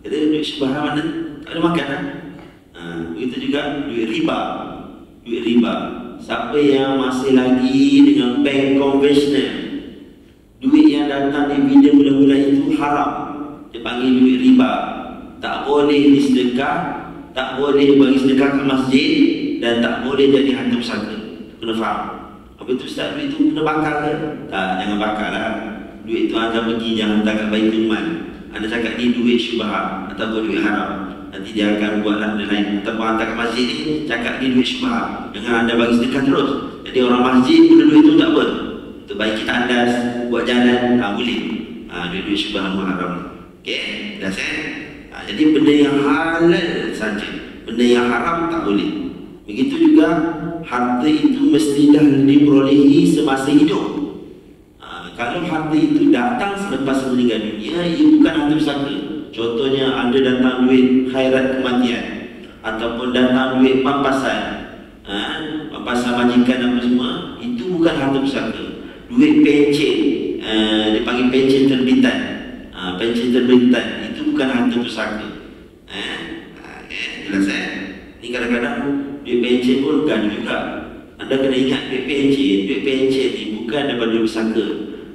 Jadi duit syubhat mana tak ada makan lah. Begitu juga duit riba. Duit riba, siapa yang masih lagi dengan bank konvensional, duit yang datang dividen bulan-bulan itu haram, dia panggil duit riba. Tak boleh disedekah, tak boleh bagi sedekah ke masjid, dan tak boleh jadi harta pusaka. Kena faham. Apa itu Ustaz, duit itu kena bakar ke? Tak, jangan bakar lah. Duit itu anda pergi, jangan hantar kat Baitul Mal. Anda cakap ni duit syubhat ataupun duit haram, nanti dia akan buatlah benda lain. Ataupun hantar kat masjid ni, cakap ni duit syubhat, dengan anda bagi sedekah terus. Jadi orang masjid guna duit itu tak apa, untuk baiki tandas, buat jalan, boleh. Duit-duit syubhat haram. Okey, dah set. Jadi benda yang halal saja, benda yang haram tak boleh. Begitu juga harta itu mestilah diperolehi semasa hidup. Kalau harta itu datang selepas meninggal dunia, ia bukan harta pusaka. Contohnya anda datang duit khairat kematian, ataupun datang duit pampasan, pampasan majikan apa semua, itu bukan harta pusaka. Duit pencen, dia panggil pencen terbitan, pencen terbitan, itu bukan harta pusaka. Jelas Ini kadang-kadang duit pencen pun bukan juga. Anda kena ingat duit pencen ni bukan daripada duit pusaka.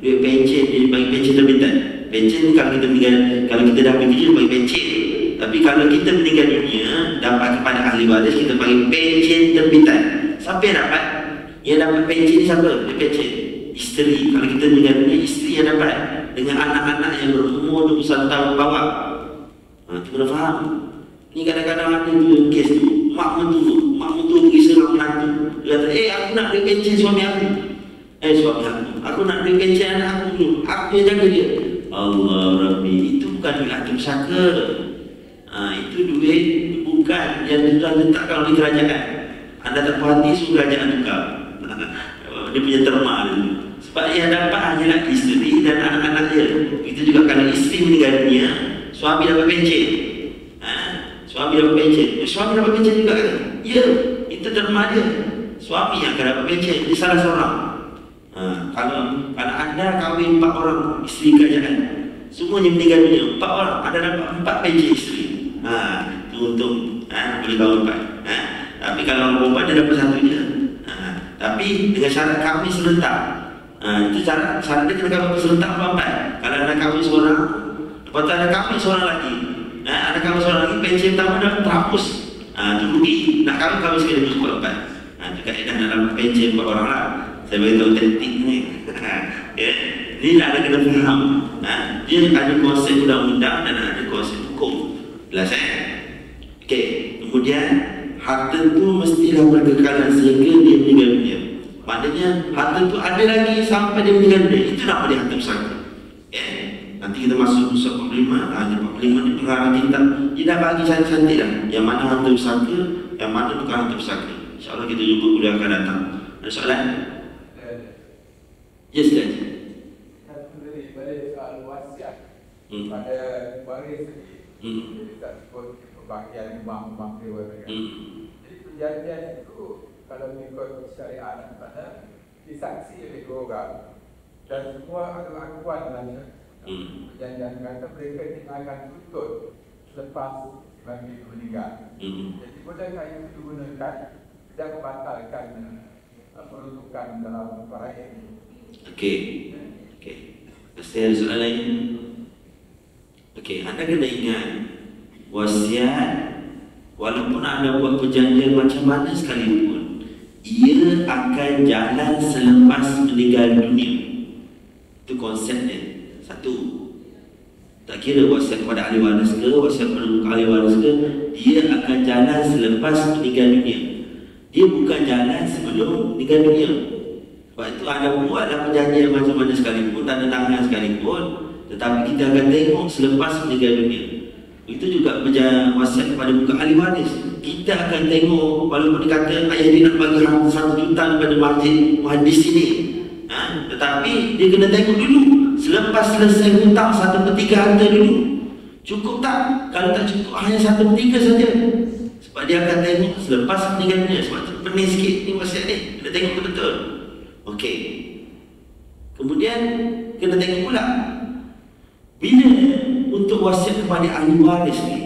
Duit pencen dia bagi pencen terbitan. Pencen ni kalau kita meninggal, kalau kita dah bekerja bagi pencen. Tapi kalau kita meninggal dunia dapat kepada ahli waris, kita bagi pencen terbitan. Siapa yang dapat? Yang dapat pencen ni siapa? Duit pencen isteri. Kalau kita meninggal dunia, isteri yang dapat, dengan anak-anak yang berumur 21 tahun bawah. Itu kena faham. Ni kadang-kadang ada tu kes tu, mak mentua pergi serang menantu. Dia kata, aku nak duit pencen suami aku. Suami aku nak duit pencen anak aku dulu, aku yang jaga dia. Allah Rabbi, itu bukan duit harta pusaka. Itu duit bukan yang sudah letakkan oleh kerajaan. Anda tak puas hati, suruh kerajaan tukar. Dia punya terma tu. Sebab yang dapat hanyalah isteri dan anak-anak dia. Itu juga kalau isteri meninggal dunia, suami dapat pencen. Suami dapat pencen. Suami dapat pencen juga kan? Ya, itu terma dia. Suami yang akan dapat pencen, dia salah seorang. Kalau anda kahwin 4 orang isteri kerajaan, semuanya meninggal dunia, 4 orang, anda dapat 4 pencen isteri. Itu untung, boleh kahwin 4. Tapi kalau orang perempuan dia dapat 1 je. Tapi dengan syarat kahwin serentak. Itu syarat dia kena kahwin serentak 4. Kalau anda kahwin seorang, lepas tu anda kahwin seorang lagi, ada kahwin seorang lagi, pencen pertama dah terhapus. Itu rugi. Nak kahwin sekali terus buat 4. Itu kaedah dalam pencen buat orang lah. Saya beritahu teknik ni. Ini ada kena faham. Dia ada konsep undang-undang dan ada konsep hukum. Jelas Okey. Kemudian harta tu mestilah berkekalan sehingga dia meninggal dunia. Maknanya harta tu ada lagi sampai dia meninggal dunia. Itu nama dia harta pusaka. Nanti kita masuk pusat 45. 45 ni pengarang kitab, dia dah bagi cantik-cantik lah yang mana harta pusaka, yang mana bukan harta pusaka. InsyaAllah kita jumpa kuliah akan datang. Ada soalan? Yes, guys. Pada soal wasiat pada waris sendiri, tak sebut pembagian bank dia. Jadi perjanjian itu kalau mengikut syariat pada disaksi oleh 2 orang dan semua adalah kuat dalam perjanjian, kata mereka ini akan tuntut selepas bagi meninggal. Jadi bolehkah yang digunakan dan membatalkan peruntukan dalam perkara ini? Okey. Saya ada soalan lain. Okey, anda kena ingat wasiat, walaupun anda buat perjanjian macam mana sekalipun, ia akan jalan selepas meninggal dunia. Itu konsepnya. Satu, tak kira wasiat kepada ahli waris ke, wasiat kepada bukan ahli waris ke, dia akan jalan selepas meninggal dunia. Dia bukan jalan sebelum meninggal dunia. Sebab itu anda buatlah perjanjian macam mana sekalipun, tanda tangan sekalipun, tetapi kita akan tengok selepas meninggal dunia. Itu juga wasiat kepada bukan ahli waris. Kita akan tengok, walaupun dikata ayah dia nak bagi 1 juta kepada masjid muhaddis ini, tetapi dia kena tengok dulu selepas selesai hutang 1/3 harta dulu. Cukup tak? Kalau tak cukup, hanya 1/3 saja. Sebab dia akan tengok selepas meninggalnya. Sebab tu pening sikit ni wasiat ni. Kena tengok betul-betul. Okey. Kemudian kena tengok pula bila untuk wasiat kepada ahli waris ni.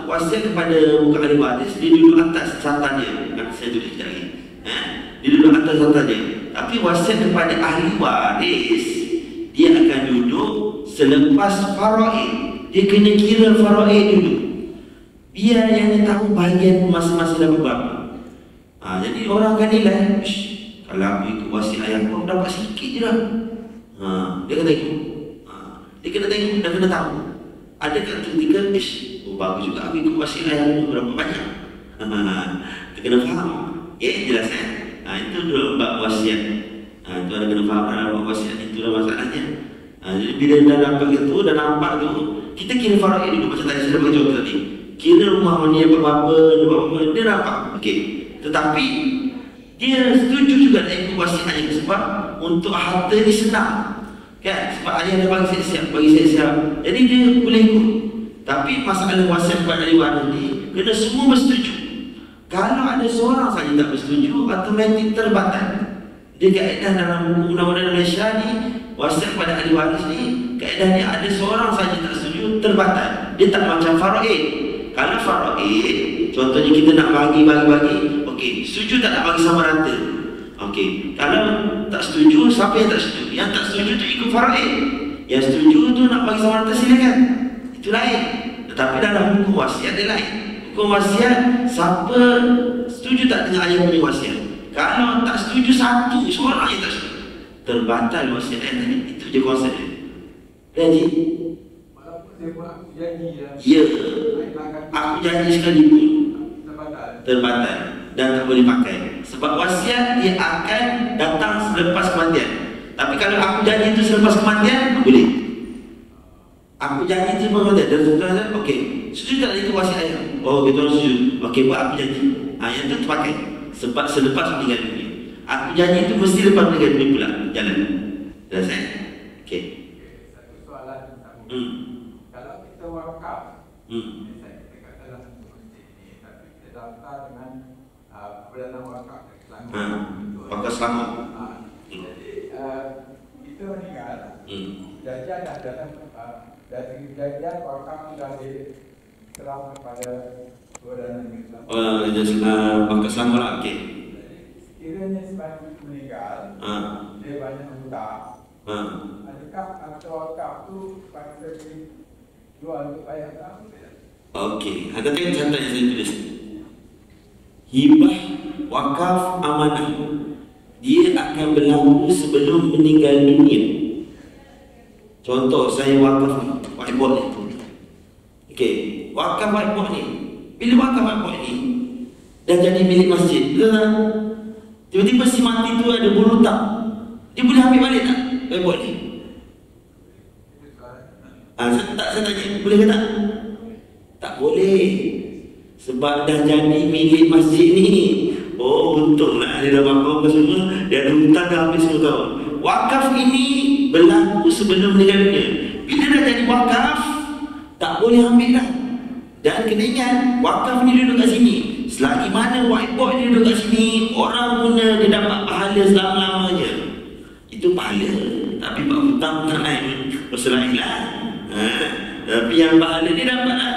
Wasiat kepada bukan ahli waris, dia duduk atas carta dia. Saya tulis sekejap lagi. Dia duduk atas carta dia. Tapi wasiat kepada ahli waris, dia akan duduk selepas faraid. Dia kena kira faraid dulu. Biar yang dia tahu bahagian masing-masing dapat berapa. Jadi orang akan nilai, kalau aku ikut wasiat ayah aku dapat sikit je lah. Dia kena tengok. Dia kena tengok dan kena tahu. Adakah ketika, bagus juga aku ikut wasiat ayah aku berapa banyak. Dia kena faham. Jelas kan? Itu dulu bab wasiat. Itu ada kena faham dalam bab wasiat. Itulah masalahnya. Jadi bila dah dapat itu, dah nampak tu, kita kira faraid dulu macam tadi saya bagi contoh tadi. Kira rumah ni apa-apa, dia nampak. Okey. Tetapi dia setuju juga dengan ikut wasiat ayah sebab untuk harta ni senang. Kan? Sebab ayah dah bagi siap-siap. Jadi dia boleh ikut. Tapi masalah wasiat kepada ahli waris ni, kena semua bersetuju. Kalau ada seorang saja tak bersetuju, automatik terbatal. Dia kaedah dalam undang-undang Malaysia ni, wasiat kepada ahli waris ni, kaedah dia ada seorang saja tak setuju, terbatal. Dia tak macam faraid. Kalau faraid, contohnya kita nak bagi, okey, setuju tak nak bagi sama rata? Okey, kalau tak setuju, siapa yang tak setuju? Yang tak setuju tu ikut faraid. Yang setuju tu nak bagi sama rata, silakan. Itu lain. Tetapi dalam hukum wasiat dia lain. Hukum wasiat, siapa setuju tak dengan ayah punya wasiat? Kalau tak setuju satu, seorang yang tak setuju, terbatal wasiat ayah tadi. Itu je konsep dia. Janji? Walaupun saya buat aku janji lah. Ya. Aku janji sekalipun terbatal dan tak boleh pakai. Sebab wasiat dia akan datang selepas kematian. Tapi kalau aku janji itu selepas kematian, boleh. Aku janji itu selepas kematian. Dan sebenarnya, okey, setuju tak itu wasiat ayah? Oh, kita orang setuju. Okey, buat aku janji. Yang itu terpakai. Sebab selepas meninggal dunia. Aku janji itu mesti lepas meninggal dunia pula. Jalan. Dah saya? Okey. Satu soalan tentang kalau kita wakaf, misalnya kita kata dalam masjid ni, tapi kita daftar dengan Perdana Wakaf Selangor. Wakaf Selangor. Jadi kita meninggal, perjanjian dah dalam dari perjanjian wakaf dah diserahkan pada Perdana Negeri Selangor. Wakaf Selangor lah, okey. Sekiranya sebab meninggal, dia banyak hutang. Adakah harta wakaf tu pada jual untuk bayar hutang? Okey, ada tengok contoh yang saya tulis. Hibah wakaf amanah, dia akan berlaku sebelum meninggal dunia. Contoh saya wakaf whiteboard ni. Okey, wakaf whiteboard ni. Bila wakaf whiteboard ni dah jadi milik masjid, tiba-tiba si mati tu ada berhutang, dia boleh ambil balik tak whiteboard ni? Saya tanya, boleh ke tak? Tak boleh. Sebab dah jadi milik masjid ni. Oh, untunglah dia dah wakaf semua. Dia ada hutang dah habis semua kawan. Wakaf ini berlaku sebelum meninggal dunia. Bila dah jadi wakaf, tak boleh ambil dah. Dan kena ingat, wakaf ni duduk kat sini. Selagi mana whiteboard dia duduk kat sini, orang guna dia dapat pahala selama-lamanya. Itu pahala. Tapi buat hutang tak lain. Pasal lain lah. Tapi yang pahala dia dapat lah.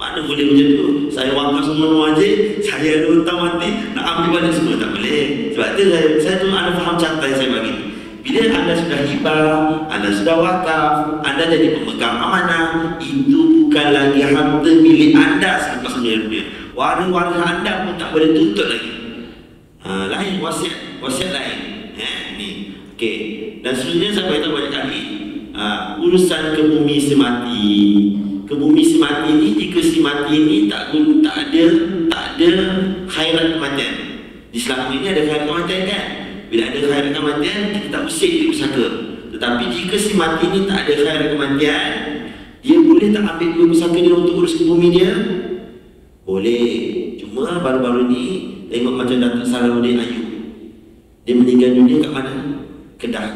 Mana boleh macam tu? Saya wakaf semua wajib, saya ada hutang mati, nak ambil balik semua, tak boleh. Sebab tu saya tu ada faham carta yang saya bagi. Bila anda sudah hibah, anda sudah wakaf, anda jadi pemegang amanah, itu bukan lagi harta milik anda selepas meninggal dunia. Waris-waris anda pun tak boleh tuntut lagi. Lain wasiat lain. Ni. Okey. Dan sebenarnya saya beritahu banyak kali, urusan ke bumi semati. Ke bumi semati ni, jika si mati ni tak ada khairat kematian. Di Selangor ini ada khairat kematian kan? Bila ada khairat kematian, kita tak usik dia pusaka. Tetapi jika si mati ni tak ada khairat kematian, dia boleh tak ambil dua pusaka dia untuk urus ke bumi dia? Boleh. Cuma baru-baru ni tengok macam Datuk Salahuddin Ayub. Dia meninggal dunia kat mana? Kedah.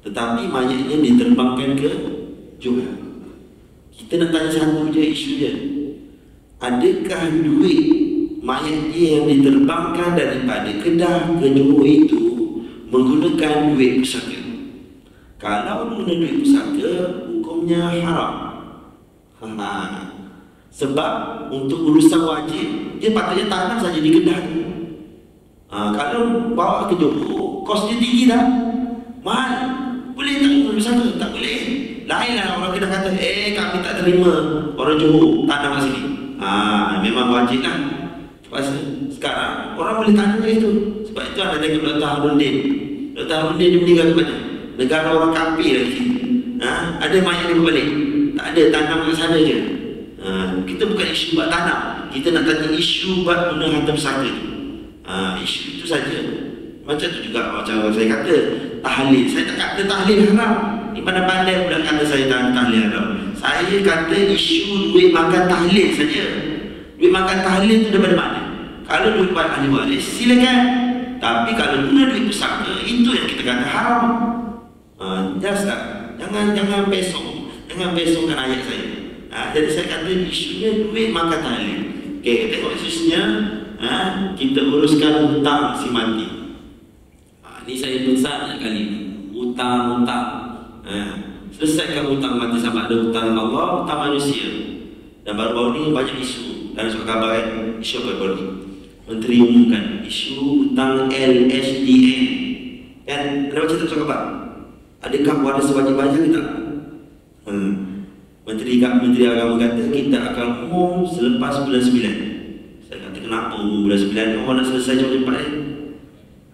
Tetapi mayatnya diterbangkan ke Jom. Kita nak tanya satu je isu dia. Adakah duit mayat dia yang diterbangkan daripada Kedah ke Johor itu menggunakan duit pusaka? Kalau guna duit pusaka, hukumnya haram. Sebab untuk urusan wajib, dia patutnya tanam saja di Kedah. Kalau bawa ke Johor, kos dia tinggi dah, mahal. Boleh tak guna pusaka? Tak boleh. Lainlah orang Kedah kata, kami tak terima orang Johor tanam kat sini. Memang wajib lah. Sekarang orang boleh tanam ke itu. Sebab itu ada tengok Dr. Harudin. Dr. Harudin dia meninggal ke mana? Negara orang kafir lagi. Ada mayat dia berbalik? Tak ada, tanam kat sana je. Kita bukan isu buat tanam. Kita nak tanya isu buat guna harta pusaka. Isu itu saja. Macam tu juga macam saya kata tahlil. Saya tak kata tahlil haram. Di mana-mana pula kata saya tahlil haram. Saya kata isu duit makan tahlil saja. Duit makan tahlil tu daripada mana? Kalau duit buat ahli waris, silakan. Tapi kalau guna duit pusaka, itu yang kita kata haram. Jelas tak? Jangan pesong. Jangan pesongkan ayat saya. Jadi saya kata isunya duit makan tahlil. Okey, tengok isusnya. Kita uruskan hutang si mati. Ini saya besar kali ini. Hutang. Selesaikan hutang mati, sama ada hutang Allah, hutang manusia. Dan baru-baru ni banyak isu dalam surat khabar isu apa baru ni? Menteri umumkan isu hutang LHDN. Kan? Ada baca tak surat khabar? Adakah waris wajib bayar ke tak? Menteri Agama kata kita akan umum selepas bulan 9. Saya kata kenapa umum bulan 9? Orang nak selesai cepat-cepat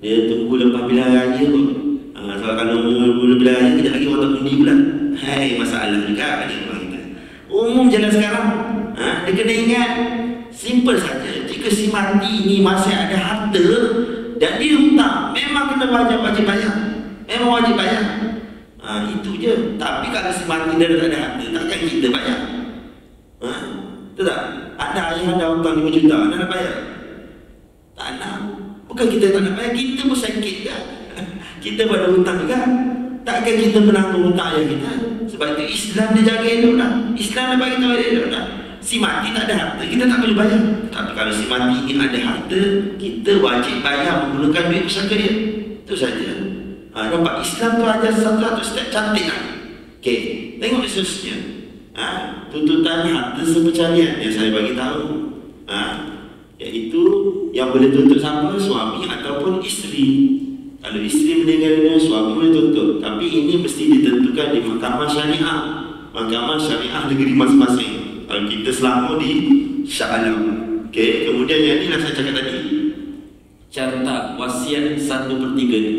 dia tunggu lepas pilihan raya kot. Sebab kalau umum pilihan raya kejap lagi orang tak undi pula. Masalah juga ni orang kita. Umum jalan sekarang. Dia kena ingat simple saja. Jika si mati ni masih ada harta dan dia hutang, memang kena wajib bayar. Memang wajib bayar. Itu je. Tapi kalau si mati dia tak ada harta, takkan kita bayar? Betul tak? Ada ayah ada hutang 5 juta, anda nak bayar? Tak nak. Bukan kita tak nak bayar, kita pun sakit kan? Kita pada hutang juga. Takkan kita menanggung hutang ayah kita? Sebab itu Islam dia jaga elok dah. Islam dia bagi tahu elok dah. Si mati tak ada harta, kita tak boleh bayar. Tapi kalau si mati ini ada harta, kita wajib bayar menggunakan duit pusaka dia. Itu saja. Nampak Islam tu ajar satu-satu step cantik lah. Okey, tengok isusnya. Tuntutan harta sepercalian yang saya bagi tahu. Iaitu yang boleh tuntut siapa? Suami ataupun isteri. Kalau isteri meninggal dunia, suami boleh tuntut. Tapi ini mesti ditentukan di mahkamah syariah. Mahkamah syariah negeri masing-masing. Kalau kita selama di Shah Alam. Okey, kemudian yang inilah saya cakap tadi. Carta wasiat 1/3 ni.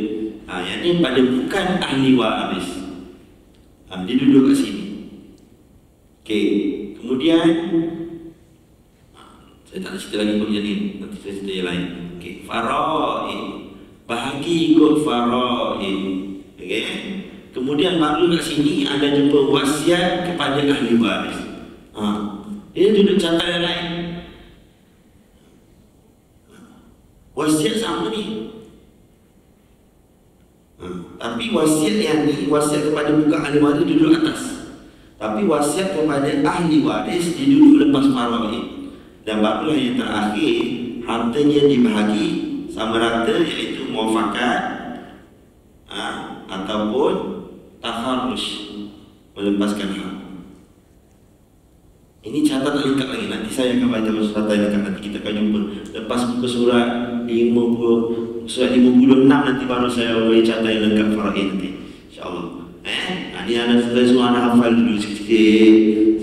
Yang ni pada bukan ahli waris. Dia duduk kat sini. Okey, kemudian saya tak nak cerita lagi kemudian ni. Nanti saya cerita yang lain. Okey, faraid. Bahagi ikut faraid. Okey. Kemudian baru kat sini ada jumpa wasiat kepada ahli waris. Dia duduk carta yang lain. Wasiat sama ni. Tapi wasiat yang ni, wasiat kepada bukan ahli waris duduk atas. Tapi wasiat kepada ahli waris dia duduk lepas faraid. Dan barulah yang terakhir, hartanya dibahagi sama rata, iaitu muafakat ataupun takharruj, melepaskan hak. Ini catat lengkap lagi. Nanti saya akan baca surat yang lengkap. Nanti kita akan jumpa. Lepas buku surat 56 nanti baru saya beri catat yang lengkap faraid nanti, InsyaAllah. Ini ada semua anda hafal dulu sikit-sikit.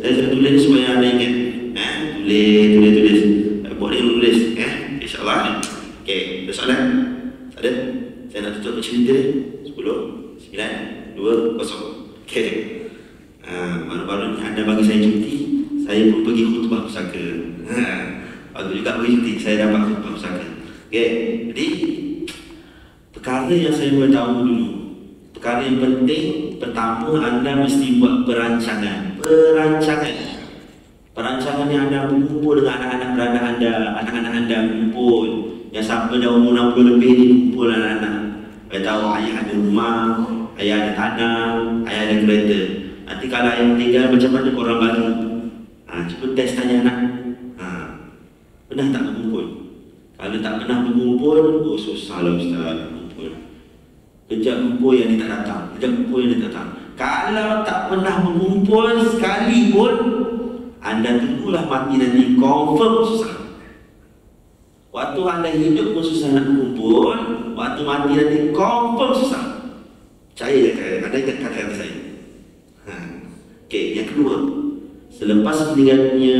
Saya tulis supaya anda ingat. Tulis. Buat dia tulis. InsyaAllah. Okey, ada soalan? Tak ada? Saya nak tutup cerita 10, 9, 2, 0. Okey. Baru-baru ni anda bagi saya cuti, saya pun pergi khutbah pusaka. Bagus juga bagi cuti, saya dapat khutbah pusaka. Okey, jadi perkara yang saya beritahu dulu. Perkara yang penting, pertama anda mesti buat perancangan. Perancangan yang anda berkumpul dengan anak-anak beranak anda, anak-anak anda berkumpul. Yang sampai dah umur 60 lebih ni kumpul anak-anak. Saya tahu ayah ada rumah, ayah ada tanah, ayah ada kereta. Nanti kalau yang tinggal macam mana korang bagi? Cuba test tanya anak. Pernah tak berkumpul? Kalau tak pernah berkumpul, oh susah lah Ustaz berkumpul. Kejap kumpul yang dia tak datang, kejap kumpul yang dia tak datang. Kalau tak pernah berkumpul sekali pun, anda tunggulah mati nanti, confirm susah. Waktu anda hidup pun susah nak berkumpul, waktu mati nanti confirm susah. Percaya anda ingat kata-kata saya. Okey, yang kedua, selepas meninggalnya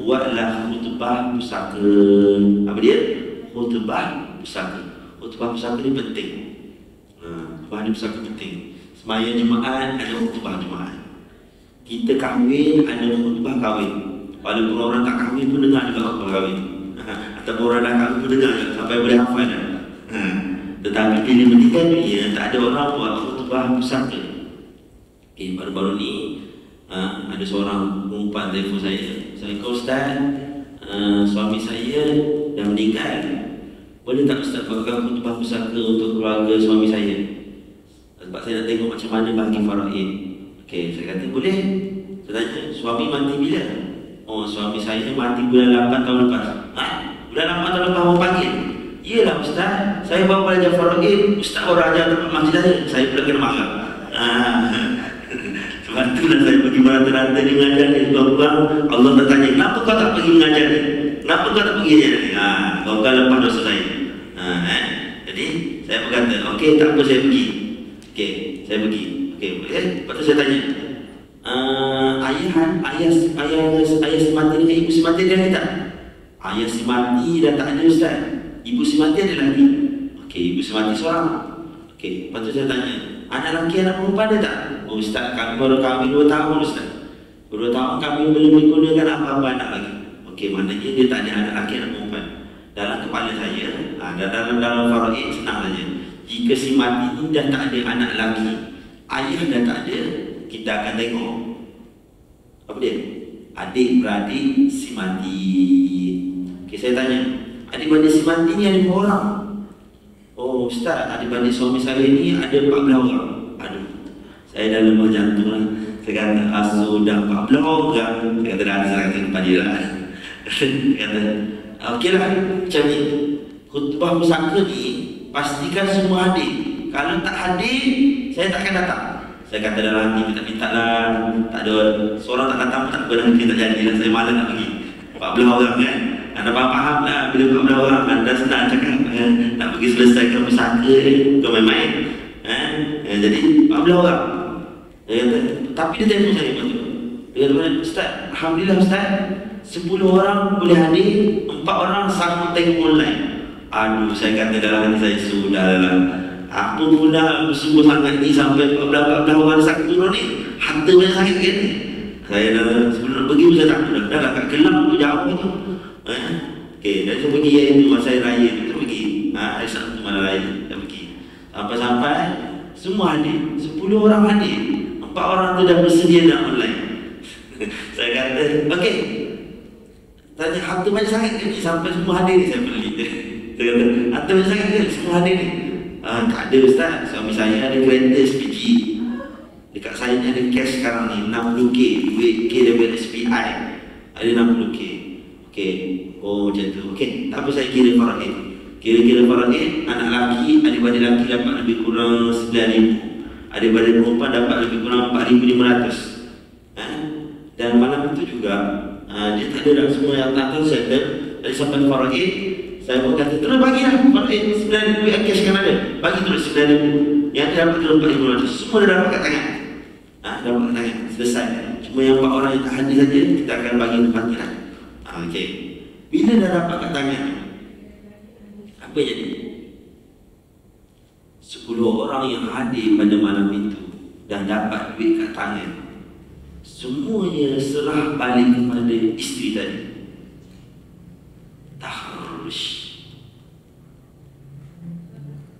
buatlah khutbah pusaka. Apa dia? Khutbah pusaka. Khutbah pusaka ni penting. Khutbah pusaka penting. Sembahyang Jumaat ada khutbah Jumaat. Kita kahwin ada khutbah kahwin. Walaupun orang tak kahwin pun dengar juga khutbah kahwin. Ataupun orang dah kahwin pun dengar juga, sampai boleh hafal dah. Tetapi bila meninggal dunia tak ada orang buat khutbah pusaka. Okay, baru-baru ni ada seorang perempuan telefon saya. Assalamualaikum Ustaz, suami saya dah meninggal. Boleh tak Ustaz buatkan khutbah pusaka untuk keluarga suami saya? Sebab saya nak tengok macam mana bagi faraid. Okey, saya kata boleh. Saya tanya, suami mati bila? Oh, suami saya mati bulan 8 tahun lepas. Bulan 8 tahun lepas awak panggil? Iyalah Ustaz, saya baru belajar faraid, Ustaz baru ajar tempat masjid saya pula kena marah. Sebab itulah saya pergi merata-rata dia mengajar ni. Tuan-tuan, Allah tak tanya, kenapa kau tak pergi mengajar ni? Kenapa kau tak pergi ajar ni? Kau kan lepas dosa saya. Jadi, saya berkata, okey, tak apa saya pergi. Okey, saya pergi. Okey, boleh? Lepas tu saya tanya, ayah si mati dengan ibu si mati dia ada tak? Ayah si mati dah tak ada Ustaz. Ibu si mati ada lagi. Okey, ibu si mati seorang. Okey, lepas tu saya tanya, anak lelaki anak perempuan ada tak? Oh Ustaz, kami baru kahwin 2 tahun Ustaz. 2 tahun kami belum menggunakan apa-apa anak lagi. Okey, maknanya dia tak ada anak lelaki anak perempuan. Dalam kepala saya, dalam faraid senang saja. Jika si mati ni dah tak ada anak lelaki, ayah dah tak ada, kita akan tengok apa dia? Adik-beradik si mati. Okey, saya tanya, adik-beradik si mati ni ada berapa orang? Oh Ustaz, adik-beradik suami saya ni ada 14 orang. Aduh, saya dah lemah jantung lah. Saya kata, sudah 14 orang. Saya kata, dah saya kata kepada dia lah. Saya kata, okey lah, macam ni. Khutbah pusaka ni, pastikan semua hadir. Kalau tak hadir, saya takkan datang. Saya kata dalam hati, minta lah. Tak ada, seorang tak datang pun tak apa, nanti tak jadi lah. Saya malas nak pergi. 14 orang kan. Anda faham lah, bila 14 orang, anda senang cakap nak pergi selesaikan pusaka, kau main-main. Jadi 14 orang. Dia kata, tapi dia telefon saya betul. Dia kata, Ustaz, Alhamdulillah Ustaz, 10 orang boleh hadir, 4 orang sanggup tengok online. Aduh, saya kata dalam hati saya, sudahlah. Apa pula bersungguh sangat ni sampai 14 orang sakit turun ni. Harta banyak sakit kan ni. Saya dah sebelum nak pergi saya takut dah lah kat Kelang tu jauh tu. Okey, dah saya pergi yang itu masa raya tu saya pergi. Hari Sabtu malam raya saya pergi. Sampai-sampai semua hadir. 10 orang hadir. 4 orang tu dah bersedia nak online. Saya kata, okey. Tanya harta banyak sangat ni sampai semua hadir ni saya beli. Saya kata, harta banyak sangat ni semua hadir ni. Tak ada Ustaz, suami saya ada kereta SPG. Dekat saya ni ada cash sekarang ni 60k, duit K daripada SPI ada 60k. Okey, oh macam tu. Okey, tak apa saya kira faraid. Kira-kira faraid, anak lelaki, adik-beradik lelaki dapat lebih kurang 9,000. Adik-beradik perempuan dapat lebih kurang 4,500. Dan malam itu juga dia tak ada dah semua yang tak tahu settle. Dari sampai faraid, saya pun kata, terus bagilah faraid 9,000 yang cash kan ada. Bagi terus 9,000. Yang dia dapat terus 4,500. Semua dah dapat kat tangan. Dapat kat tangan. Selesai. Cuma yang 4 orang yang tak hadir saja, kita akan bagi tempat kita. Okey. Bila dah dapat kat tangan, apa jadi? 10 orang yang hadir pada malam itu dan dapat duit kat tangan, semuanya serah balik kepada isteri tadi. Taharush.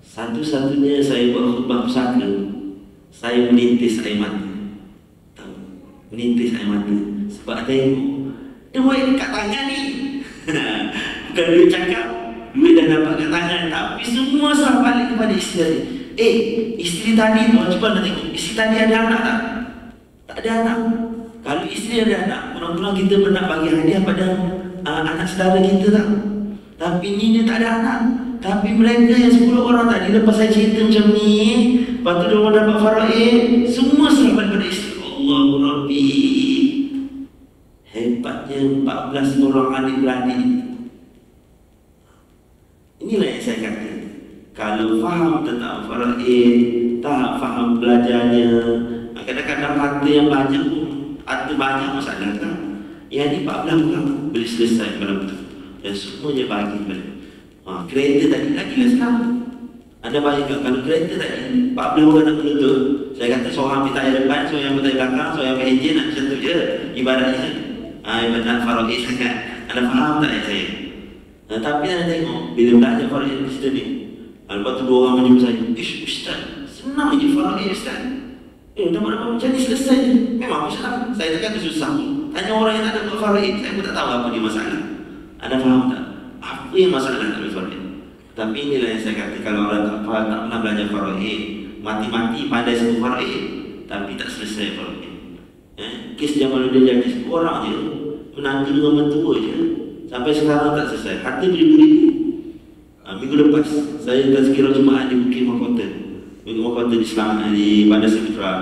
Satu-satunya saya buat khutbah pusaka, saya menintis air mata. Tahu? Menintis air mata. Sebab tengok duit kat tangan ni. Bukan duit cakap, duit dah dapat kat tangan, tapi semua serah balik kepada isteri tadi. Isteri tadi tu, cuba nak tengok, isteri tadi ada anak tak? tak ada anak. Kalau isteri ada anak, pulang-pulang kita pernah bagi hadiah pada anak saudara kita tak. Tapi ni dia tak ada anak. Tapi mereka yang 10 orang tadi, lepas saya cerita macam ni, lepas tu dia orang dapat faraid, semua serahkan pada isteri. Allahu Rabbi. Hebatnya 14 orang adik-beradik. Inilah yang saya kata. Kalau faham tentang faraid, tak faham belajarnya, kadang-kadang harta yang banyak pun, harta banyak masalah tak? Yang ni 14 orang boleh selesai malam tu. Dan semuanya bagi pada. Kereta tadi lagi lah sekarang. Anda bayangkan kalau kereta tadi 14 orang nak menuntut. Saya kata seorang ambil tayar depan, seorang ambil tayar belakang, seorang ambil enjin, nak macam tu je ibaratnya. Ibarat faraid sangat. Anda faham tak yang saya? Tapi anda tengok bila belajar faraid di situ ni, lepas tu 2 orang menjumpa saya, Ustaz, senang je faraid Ustaz. Dapat macam ni selesai je. Memang masalah. Saya tak kata susah. Tanya orang yang tak ada faraid, saya pun tak tahu apa dia masalah. Anda faham tak? Apa yang masalah tak ada faraid? Tapi inilah yang saya kata, kalau orang tak pernah belajar faraid, mati-mati pandai satu faraid, tapi tak selesai faraid. Kes zaman dia jadi 10 orang je, menantu dengan mentua je, sampai sekarang tak selesai. Harta beribu-ribu. Minggu lepas saya tazkirah Jumaat di Bukit Mahkota, Bukit Mahkota di Selangor, di Bandar Sentral.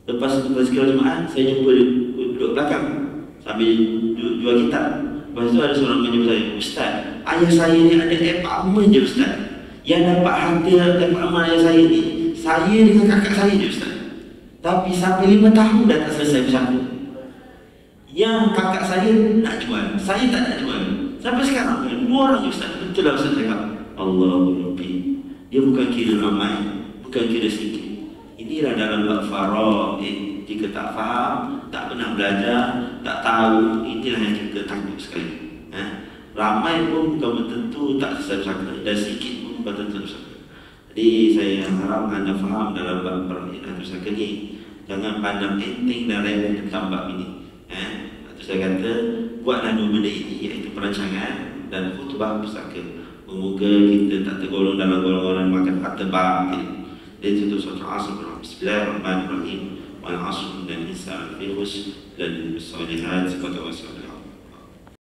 Lepas tazkirah Jumaat, saya jumpa duduk belakang sambil jual kitab. Lepas tu ada seorang menjumpa saya, Ustaz, ayah saya ni ada apartmen je Ustaz. Yang dapat harta apartmen ayah saya ni, saya dengan kakak saya je Ustaz. Tapi sampai 5 tahun dah tak selesai bersama. Yang kakak saya nak jual, saya tak nak jual. Sampai sekarang 2 orang je Ustaz. Betul lah Ustaz cakap. Allahu Rabbi. Dia bukan kira ramai, bukan kira sikit. Inilah dalam bab faraid. Jika tak faham, tak pernah belajar, tak tahu, inilah yang kita takut sekali. Ramai pun bukan bertentu tak selesai bersama, dan sikit pun bukan tentu bersama. Jadi saya harap anda faham dalam bab faraid dan pusaka ni. Jangan pandang enteng dan remeh tentang bab ini. Itu saya kata, buatlah 2 benda ini, iaitu perancangan dan khutbah pusaka. Semoga kita tak tergolong dalam golongan makan harta batil. Dia tutup suatu asal. Bismillahirrahmanirrahim. Wal asr dan insan fi khusr dan bisalihat. Semoga wassalam.